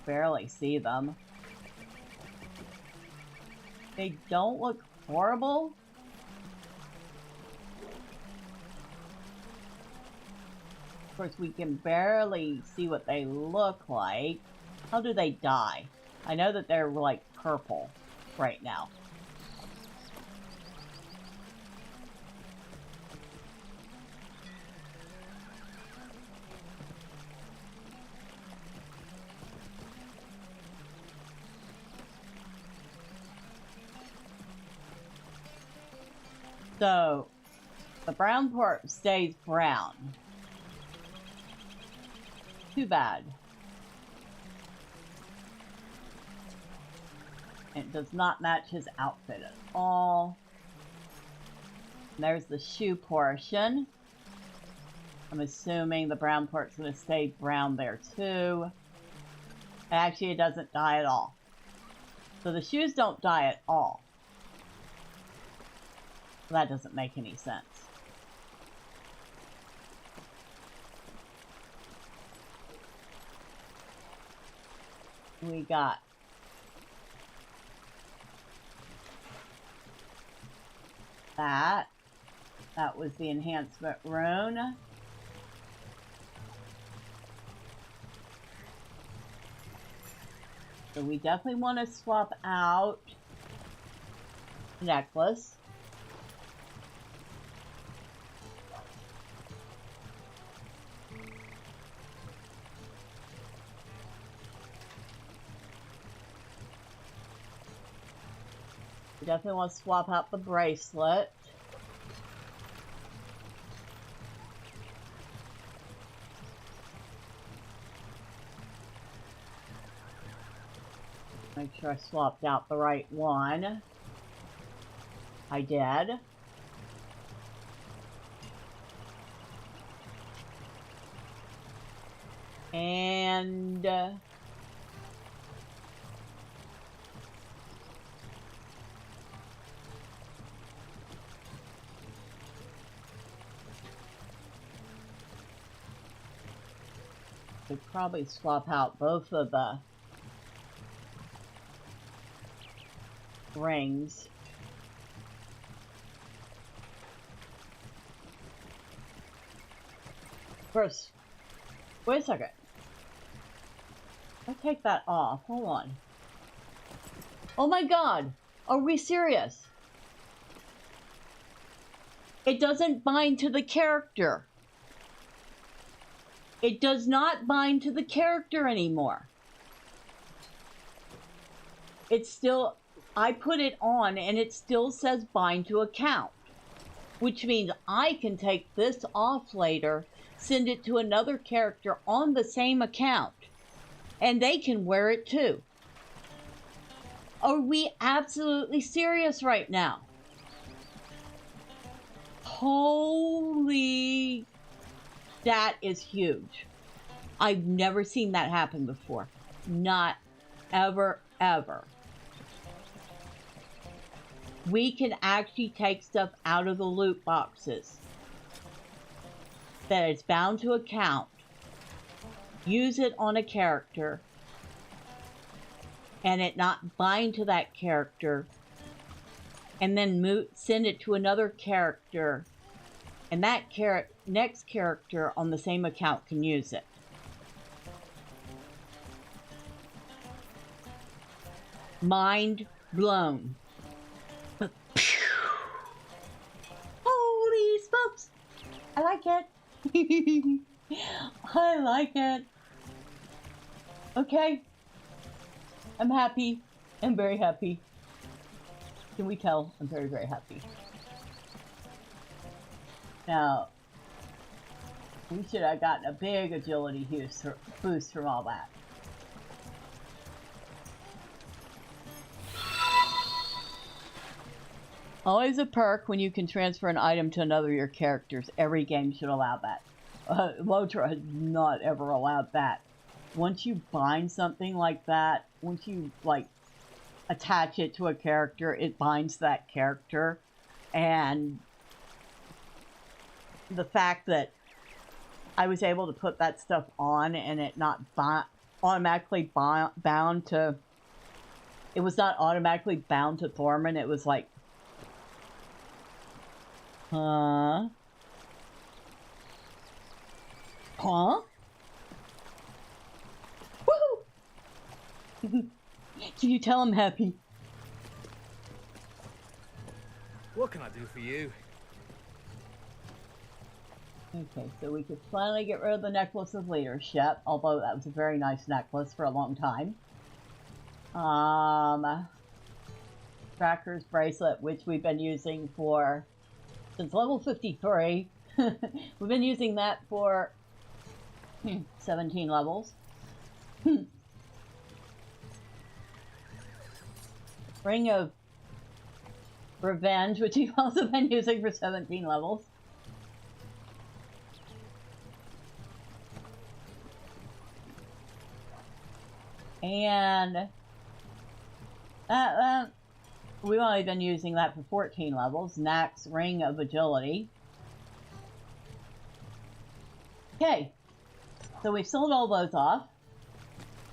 Barely see them. They don't look horrible. Of course, we can barely see what they look like. How do they dye? I know that they're like purple right now. So, the brown part stays brown. Too bad. It does not match his outfit at all. There's the shoe portion. I'm assuming the brown part's going to stay brown there too. Actually, it doesn't dye at all. So the shoes don't dye at all. That doesn't make any sense. We got that. That was the enhancement rune. So we definitely want to swap out the necklace. We definitely want to swap out the bracelet. Make sure I swapped out the right one. I did. And could probably swap out both of the rings. First, wait a second. I'll take that off. Hold on. Oh my god! Are we serious? It doesn't bind to the character. It does not bind to the character anymore. It's still... I put it on and it still says bind to account, which means I can take this off later, send it to another character on the same account, and they can wear it too. Are we absolutely serious right now? Holy, that is huge. I've never seen that happen before. Not ever, ever. We can actually take stuff out of the loot boxes that is bound to account, use it on a character, and it not bind to that character, and then send it to another character, and that next character on the same account can use it. Mind blown. Holy smokes! I like it. I like it. Okay. I'm happy. I'm very happy. Can we tell? I'm very, very happy. Now, we should have gotten a big agility boost from all that. Always a perk when you can transfer an item to another of your characters. Every game should allow that. LOTRO has not ever allowed that. Once you bind something like that, once you, like, attach it to a character, it binds that character. And the fact that I was able to put that stuff on and it not automatically bound to... It was not automatically bound to Thormurn. It was like... Huh? Huh? Woohoo! Can you tell I'm happy? What can I do for you? Okay, so we could finally get rid of the Necklace of Leadership, although that was a very nice necklace for a long time. Tracker's Bracelet, which we've been using for... since level 53. We've been using that for 17 levels. Ring of Revenge, which you've also been using for 17 levels. And we've only been using that for 14 levels. Nax Ring of Agility. Okay, so we've sold all those off.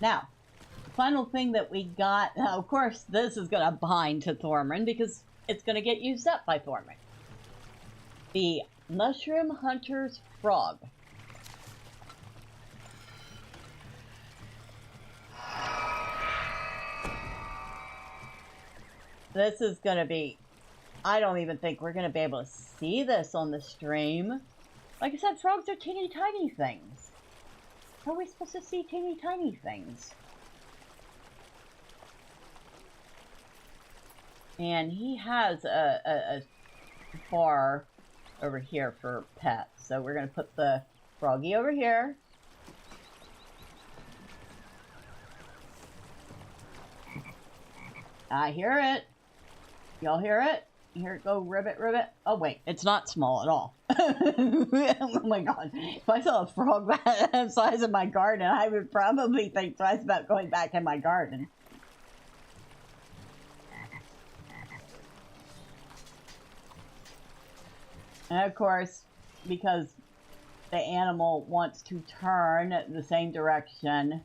Now, the final thing that we got, now of course this is going to bind to Thormurn because it's going to get used up by Thormurn. The Mushroom Hunter's Frog. This is going to be, I don't even think we're going to be able to see this on the stream. Like I said, frogs are teeny tiny things. How are we supposed to see teeny tiny things? And he has a bar over here for pets. So we're going to put the froggy over here. I hear it. Y'all hear it? You hear it go ribbit, ribbit? Oh wait, it's not small at all. Oh my god. If I saw a frog that size in my garden, I would probably think twice about going back in my garden. And of course, because the animal wants to turn the same direction,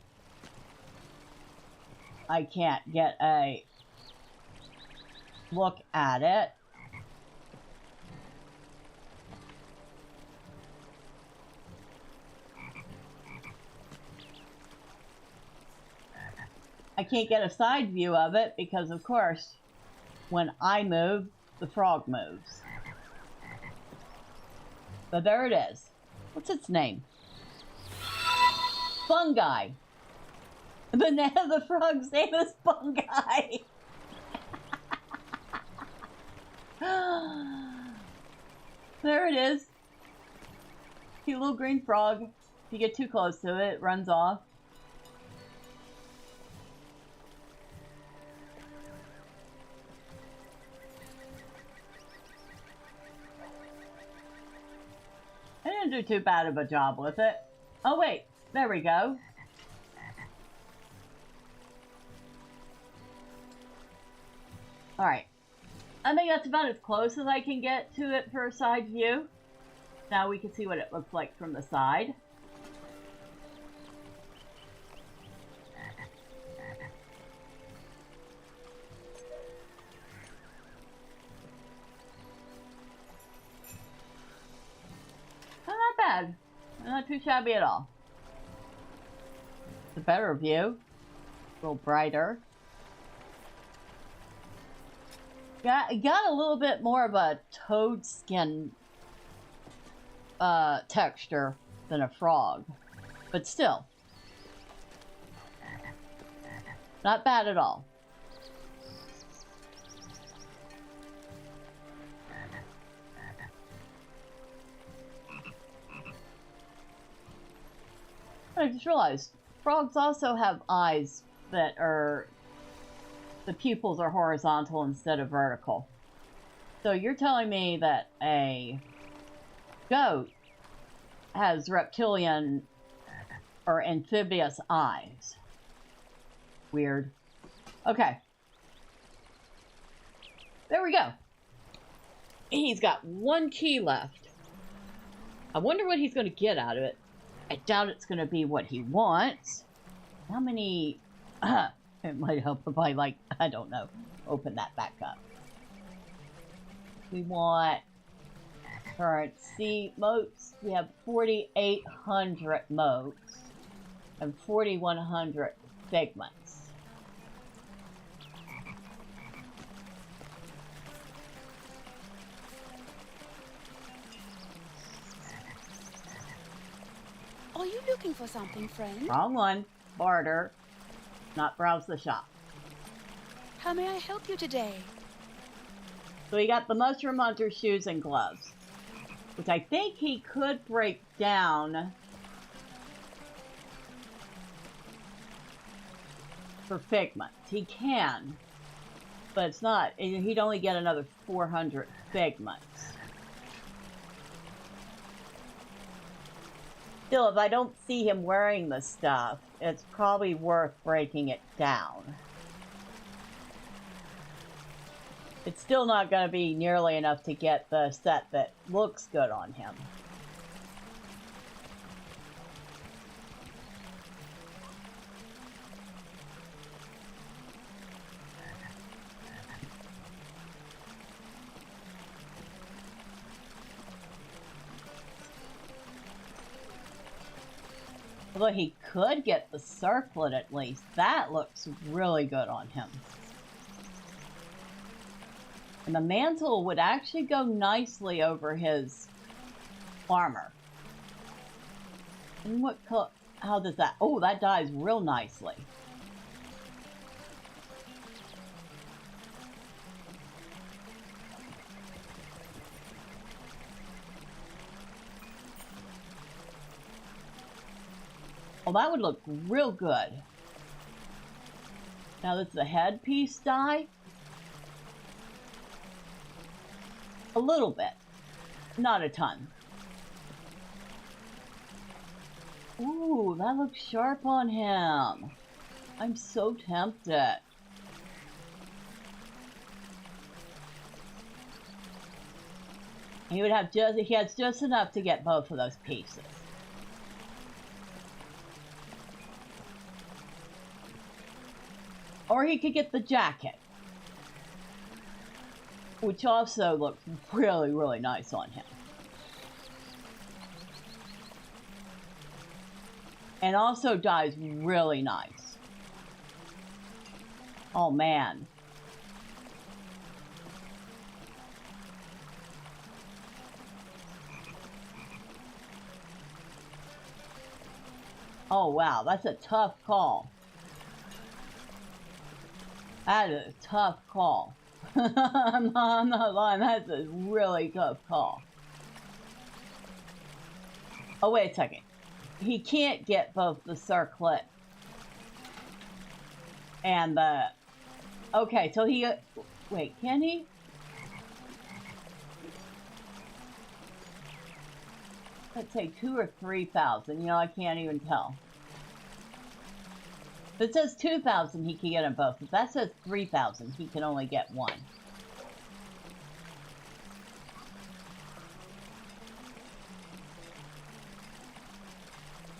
I can't get a look at it. I can't get a side view of it because, of course, when I move, the frog moves. But there it is. What's its name? Fungi. The frog's name is Fungi. There it is. Cute little green frog. If you get too close to it, it runs off. I didn't do too bad of a job with it. Oh wait, there we go. Alright. I think that's about as close as I can get to it for a side view. Now we can see what it looks like from the side. Not bad. Not too shabby at all. It's a better view. A little brighter. Got a little bit more of a toad skin texture than a frog. But still. Not bad at all. I just realized frogs also have eyes that are, the pupils are horizontal instead of vertical. So you're telling me that a goat has reptilian or amphibious eyes. Weird. Okay. There we go. He's got one key left. I wonder what he's going to get out of it. I doubt it's going to be what he wants. How many... it might help if I, like, I don't know, open that back up. We want currency motes. We have 4,800 motes and 4,100 figments. Are you looking for something, friend? Wrong one. Barter. Not browse the shop. How may I help you today? So we got the Mushroom Hunter shoes and gloves, which I think he could break down for figments. He can. But it's not. He'd only get another 400 figments. Still, if I don't see him wearing the stuff, it's probably worth breaking it down. It's still not going to be nearly enough to get the set that looks good on him. Although he could get the circlet at least. That looks really good on him. And the mantle would actually go nicely over his armor. And what color? How does that? Oh, that dyes real nicely. Well, that would look real good. Now this is a headpiece dye. A little bit. Not a ton. Ooh, that looks sharp on him. I'm so tempted. He would have he has just enough to get both of those pieces. Or he could get the jacket, which also looks really, really nice on him. And also dyes really nice. Oh man. Oh wow, that's a tough call. That is a tough call. I'm not lying, that's a really tough call. Oh, wait a second. He can't get both the circlet and the... Okay, so he... Wait, can he? Let's say 2,000 or 3,000. You know, I can't even tell. If it says 2,000, he can get them both. If that says 3,000, he can only get one.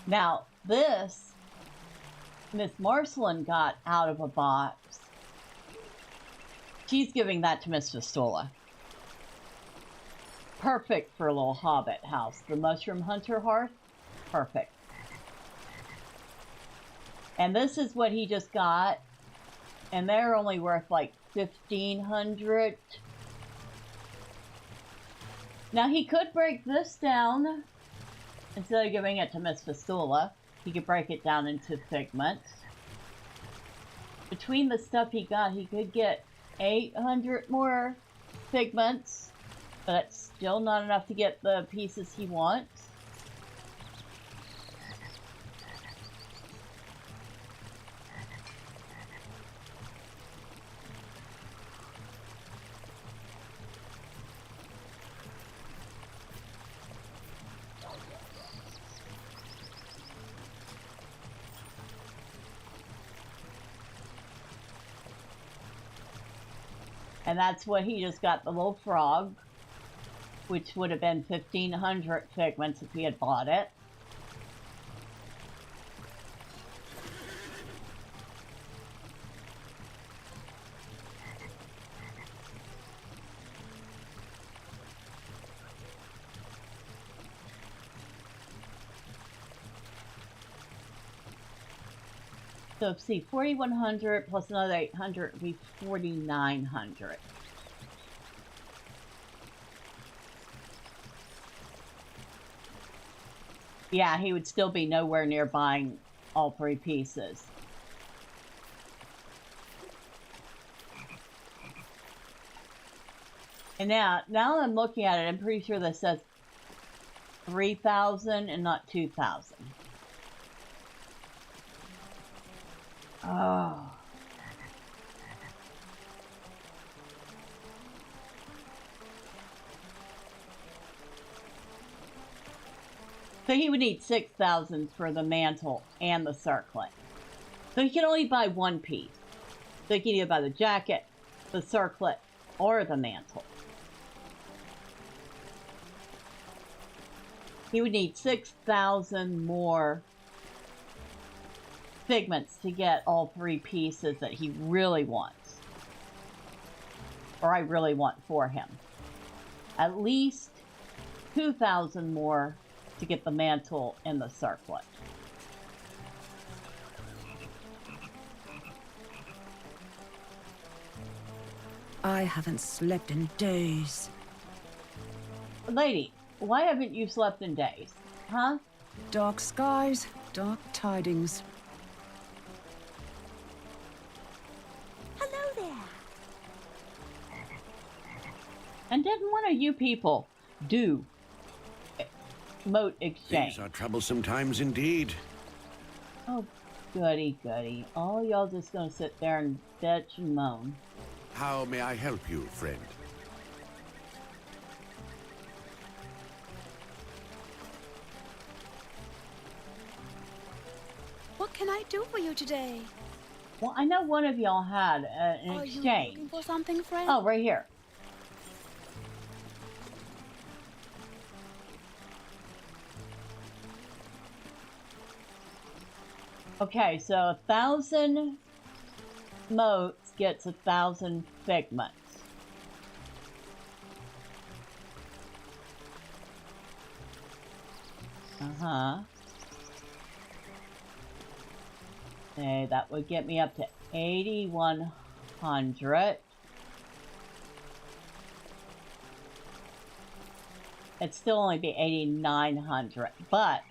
Now, this, Miss Marcelin got out of a box. She's giving that to Miss Vistula. Perfect for a little hobbit house. The Mushroom Hunter Hearth, perfect. And this is what he just got. And they're only worth like 1,500. Now he could break this down. Instead of giving it to Miss Vistula, he could break it down into figments. Between the stuff he got, he could get 800 more figments. But that's still not enough to get the pieces he wants. And that's what he just got, the little frog, which would have been 1,500 figments if he had bought it. So see, 4,100 plus another 800 would be 4,900. Yeah, he would still be nowhere near buying all three pieces. And now I'm looking at it, I'm pretty sure this says 3,000 and not 2,000. Oh. So he would need 6,000 for the mantle and the circlet. So he can only buy one piece. So he can either buy the jacket, the circlet, or the mantle. He would need 6,000 more figments to get all three pieces that he really wants. Or I really want for him. At least 2,000 more to get the mantle and the circlet. I haven't slept in days. Lady, why haven't you slept in days? Huh? Dark skies, dark tidings. Hello there. And didn't one of you people do moat exchange? These are troublesome times indeed. Oh, goody, goody. All y'all just gonna sit there and bitch and moan. How may I help you, friend? What can I do for you today? Well, I know one of y'all had an Are you exchange. looking for something, friend? Oh, right here. Okay, so 1,000 motes gets 1,000 figments. Uh-huh. Okay, that would get me up to 8,100. It'd still only be 8,900, but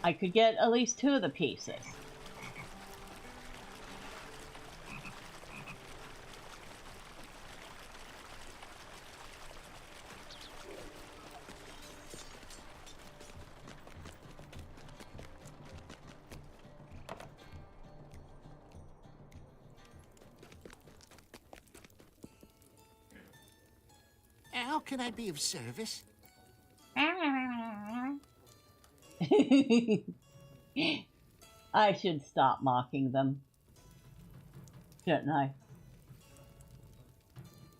I could get at least 2 of the pieces. How can I be of service? I should stop mocking them. Shouldn't I?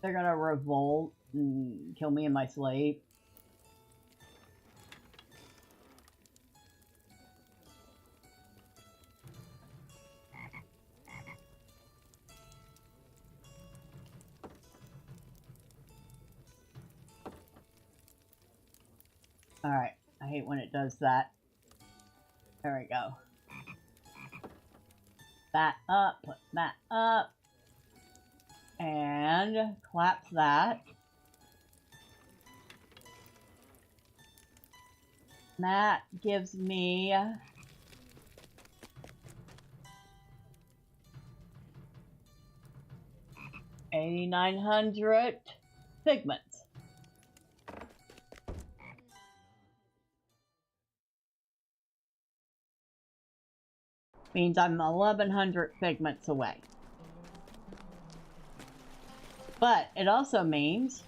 They're gonna revolt and kill me in my sleep. Alright, I hate when it does that. There we go. That up, put that up. And collapse that. That gives me 8,900 pigments. Means I'm 1,100 figments away. But it also means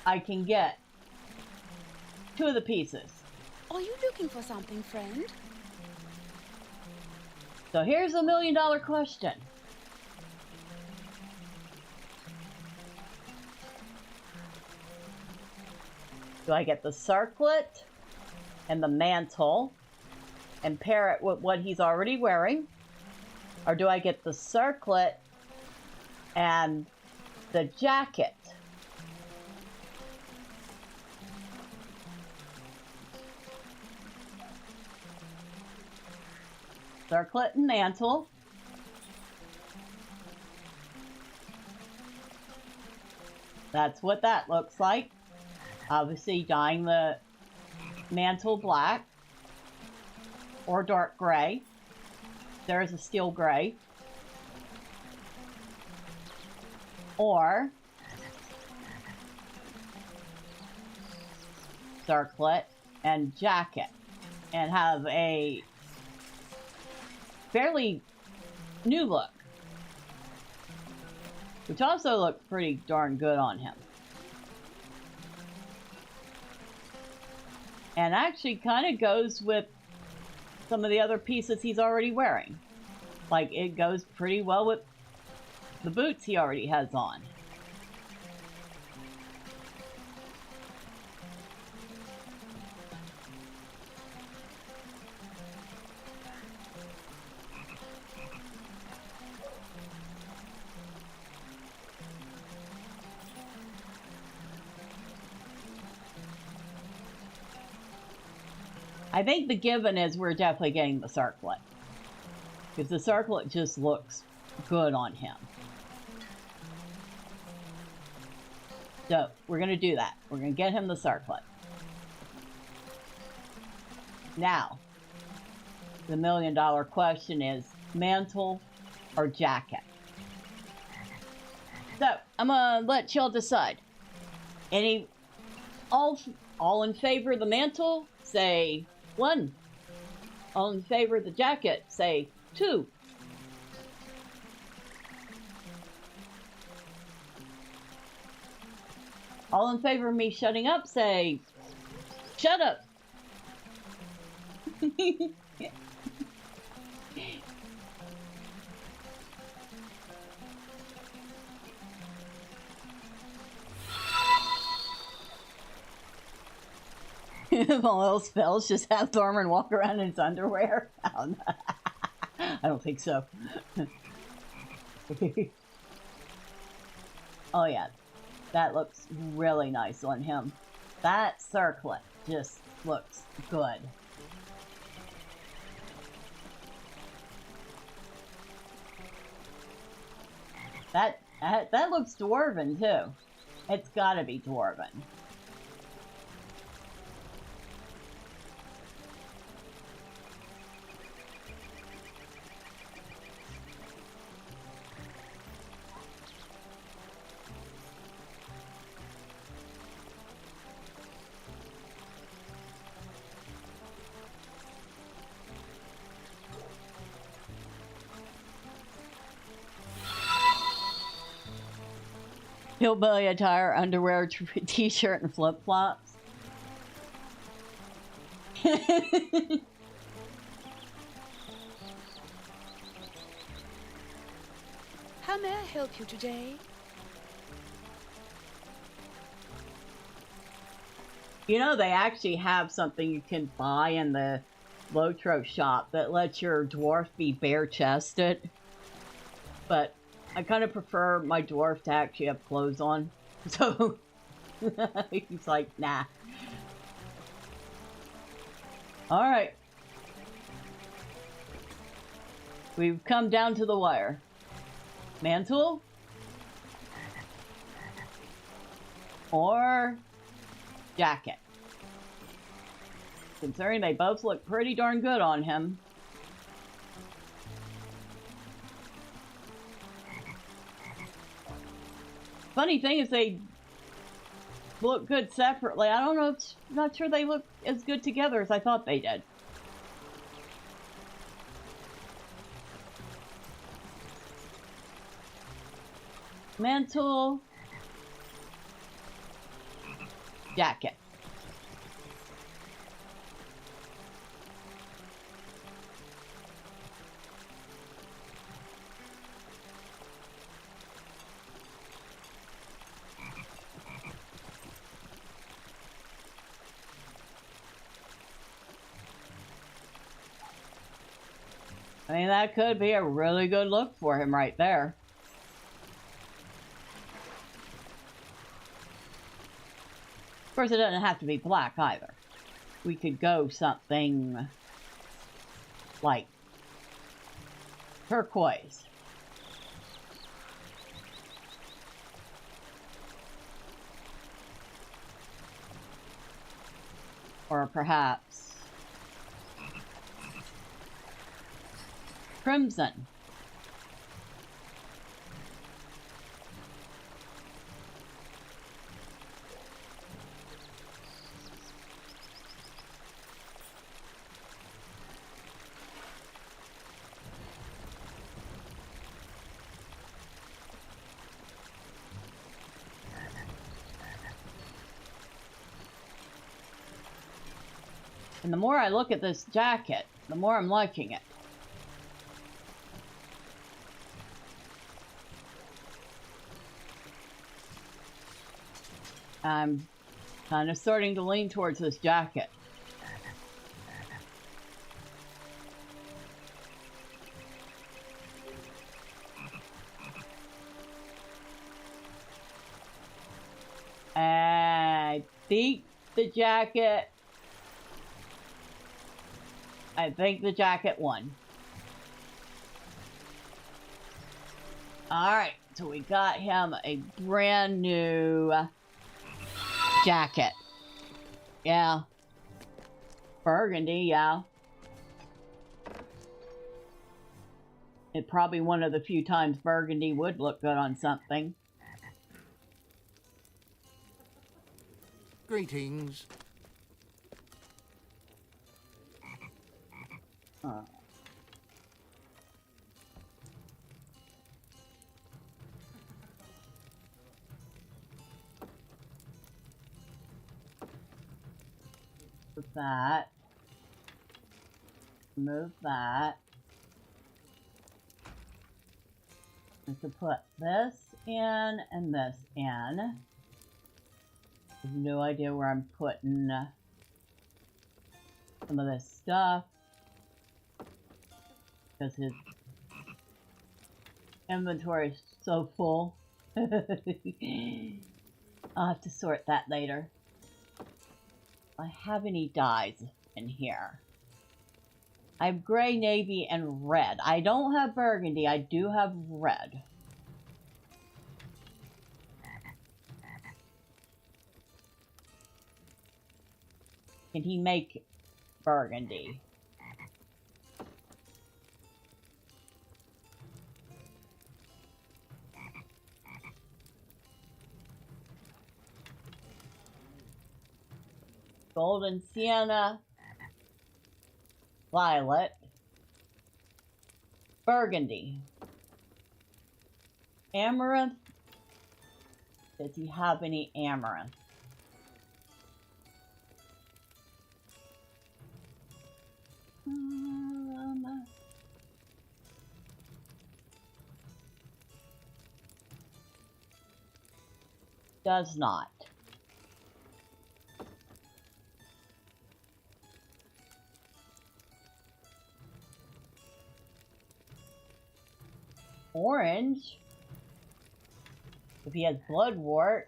I can get 2 of the pieces. Are you looking for something, friend? So here's the $1 million question. Do I get the circlet and the mantle and pair it with what he's already wearing? Or do I get the circlet and the jacket? Circlet and mantle. That's what that looks like. Obviously dyeing the mantle black or dark gray. There's a steel gray. Or circlet and jacket and have a fairly new look, which also looks pretty darn good on him. And actually kind of goes with some of the other pieces he's already wearing. Like, it goes pretty well with the boots he already has on. I think the given is we're definitely getting the circlet. Because the circlet just looks good on him. So, we're going to do that. We're going to get him the circlet. Now, the $1 million question is mantle or jacket? So, I'm going to let y'all decide. All in favor of the mantle, say 1. All in favor of the jacket, say 2. All in favor of me shutting up, say, shut up. All else fails, just have Thormurn walk around in his underwear. I don't think so. Oh yeah, that looks really nice on him. That circlet just looks good. That looks dwarven too. It's gotta be dwarven. Hillbilly attire, underwear, t-shirt, and flip-flops. How may I help you today? You know, they actually have something you can buy in the LOTRO shop that lets your dwarf be bare-chested. But I kind of prefer my dwarf to actually have clothes on. So, he's like, nah. Alright. We've come down to the wire. Mantle? Or jacket? Considering they both look pretty darn good on him. Funny thing is they look good separately. I don't know, not sure they look as good together as I thought they did. Mantle. Jacket. I mean, that could be a really good look for him right there. Of course, it doesn't have to be black either. We could go something like turquoise. Or perhaps crimson. And the more I look at this jacket, the more I'm liking it. I'm kind of starting to lean towards this jacket. I think the jacket won. Alright, so we got him a brand new jacket. Yeah. Burgundy, yeah. It's probably one of the few times burgundy would look good on something. Greetings. With that. Move that. I could put this in and this in. I have no idea where I'm putting some of this stuff. Because his inventory is so full. I'll have to sort that later. I have any dyes in here? I have gray, navy, and red. I don't have burgundy. I do have red. Can he make burgundy? Golden sienna, violet, burgundy, amaranth. Does he have any amaranth? Does not. Orange, if he has bloodwort.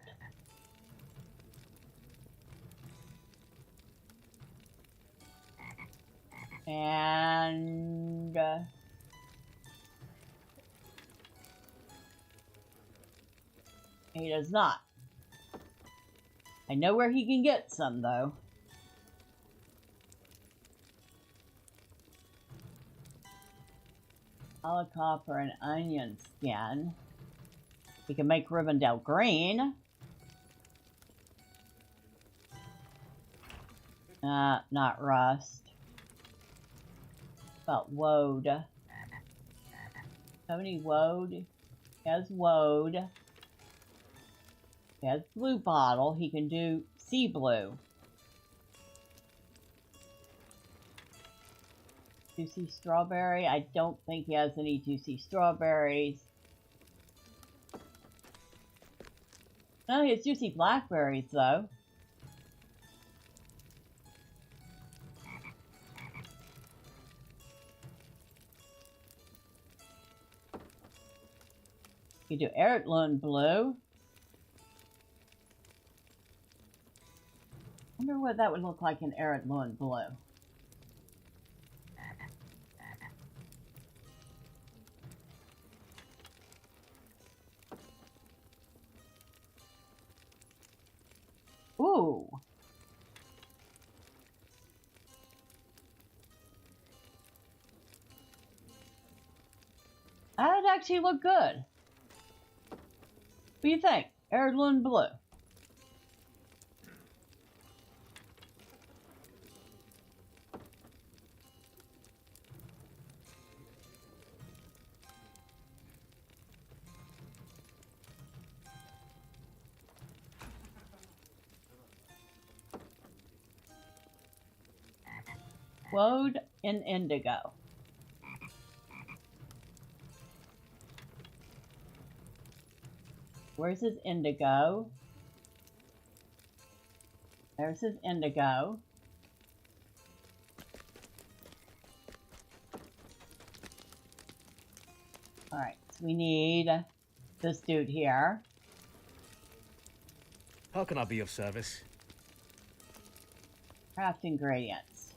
And he does not. I know where he can get some though. Hollow copper and onion skin. We can make Rivendell green. Not rust. About woad. How many woad? He has woad. He has blue bottle. He can do sea blue. Juicy strawberry. I don't think he has any juicy strawberries. No, he has juicy blackberries though. You do Eredlund blue. I wonder what that would look like in Eredlund blue. Ooh. That'd actually look good. What do you think? Eredlund blue. Woad and indigo. Where's his indigo? There's his indigo. Alright, so we need this dude here. How can I be of service? Craft ingredients.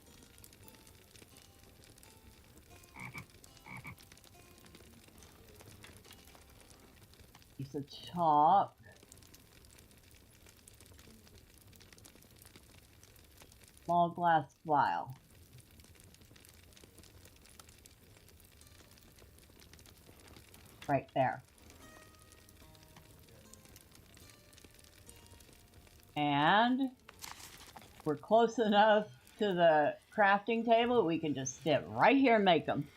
Piece of chalk. Small glass vial. Right there. And we're close enough to the crafting table, we can just sit right here and make them.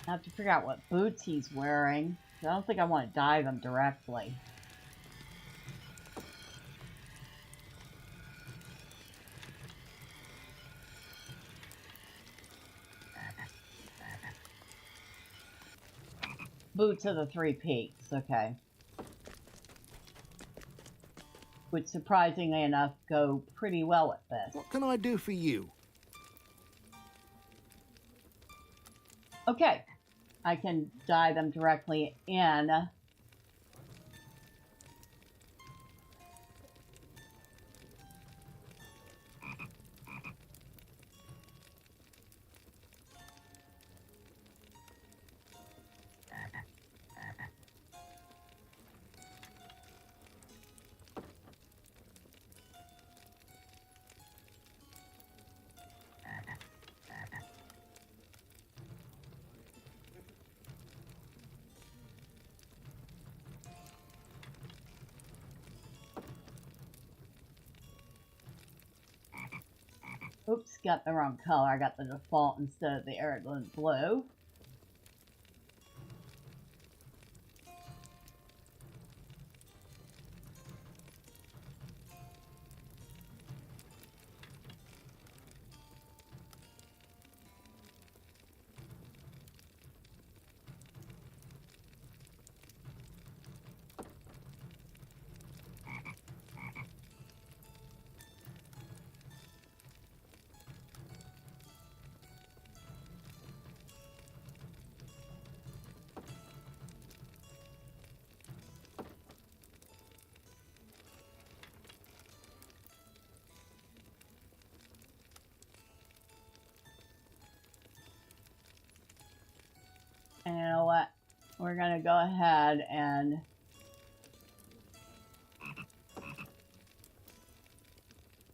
I have to figure out what boots he's wearing. I don't think I want to dye them directly. Boots of the Three Peaks, okay. Which, surprisingly enough, go pretty well with this. What can I do for you? Okay, I can dye them directly in. Oops, got the wrong color. I got the default instead of the iridescent blue. And you know what? We're going to go ahead and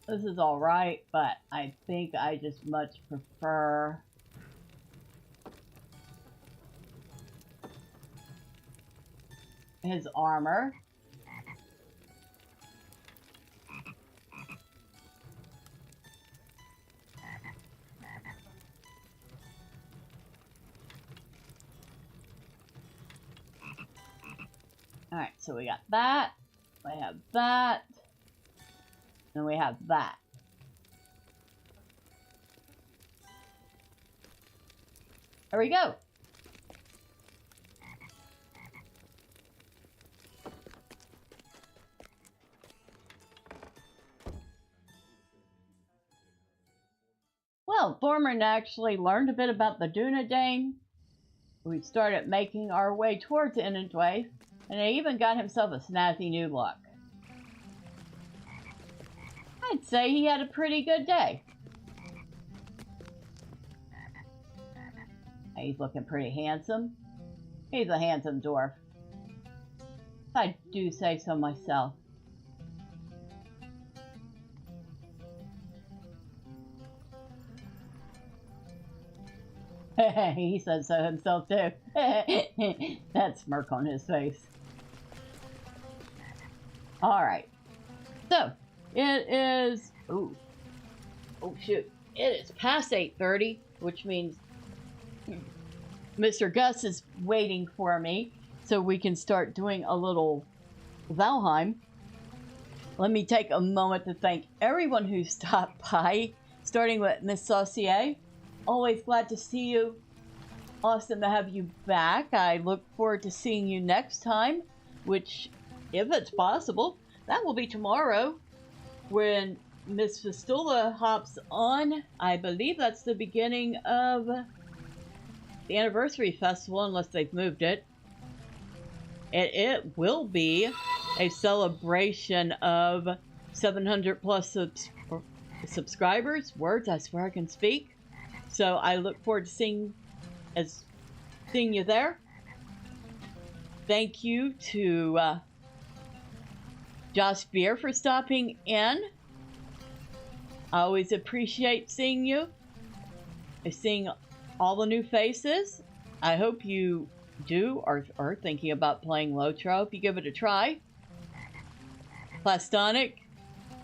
this is all right, but I think I just much prefer his armor. Alright, so we got that, we have that, and we have that. There we go. Well, Thormurn actually learned a bit about the Dunedain. We started making our way towards Imladris, and he even got himself a snazzy new look. I'd say he had a pretty good day. He's looking pretty handsome. He's a handsome dwarf. I do say so myself. He said so himself too. That smirk on his face. Alright. So, it is... Ooh. Oh shoot. It is past 8:30, which means Mr. Gus is waiting for me so we can start doing a little Valheim. Let me take a moment to thank everyone who stopped by, starting with Miss Saucier. Always glad to see you. Awesome to have you back. I look forward to seeing you next time, which, if it's possible, that will be tomorrow when Miss Fistula hops on. I believe that's the beginning of the anniversary festival, unless they've moved it. It will be a celebration of 700 plus subscribers. Words, I swear I can speak. So I look forward to seeing you there. Thank you to Josh Beer for stopping in. I always appreciate seeing you. Seeing all the new faces. I hope you do or are thinking about playing LOTRO. If you give it a try. Plastonic,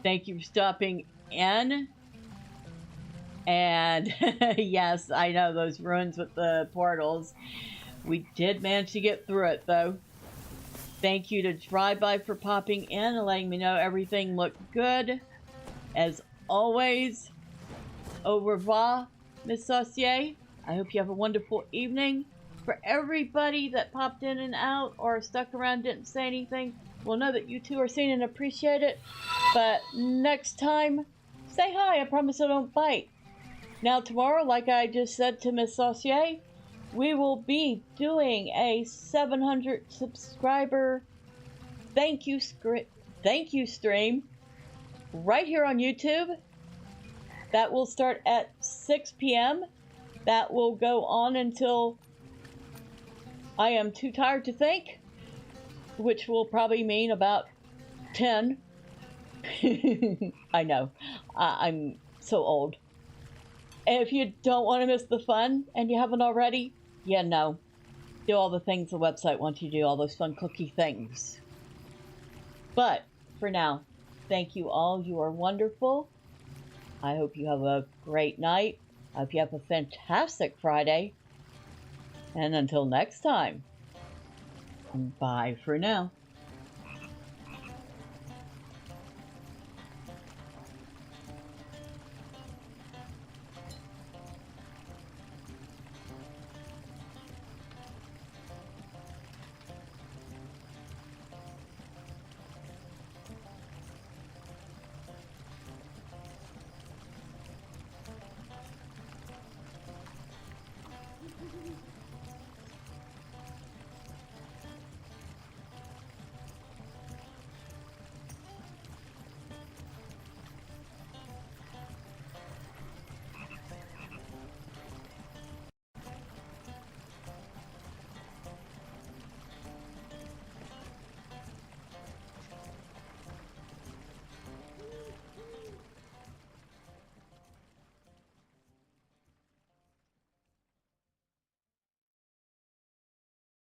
thank you for stopping in. And yes, I know those ruins with the portals. We did manage to get through it, though. Thank you to Drive-By for popping in and letting me know everything looked good. As always, au revoir, Miss Saucier. I hope you have a wonderful evening. For everybody that popped in and out or stuck around, didn't say anything, we'll know that you two are seen and appreciate it. But next time, say hi. I promise I don't bite. Now tomorrow, like I just said to Miss Saucier, we will be doing a 700 subscriber thank you stream right here on YouTube. That will start at 6 p.m. That will go on until I am too tired to think, which will probably mean about 10. I know. I'm so old. And if you don't want to miss the fun, and you haven't already, no. Do all the things the website wants you to do, all those fun cookie things. But, for now, thank you all. You are wonderful. I hope you have a great night. I hope you have a fantastic Friday. And until next time, bye for now.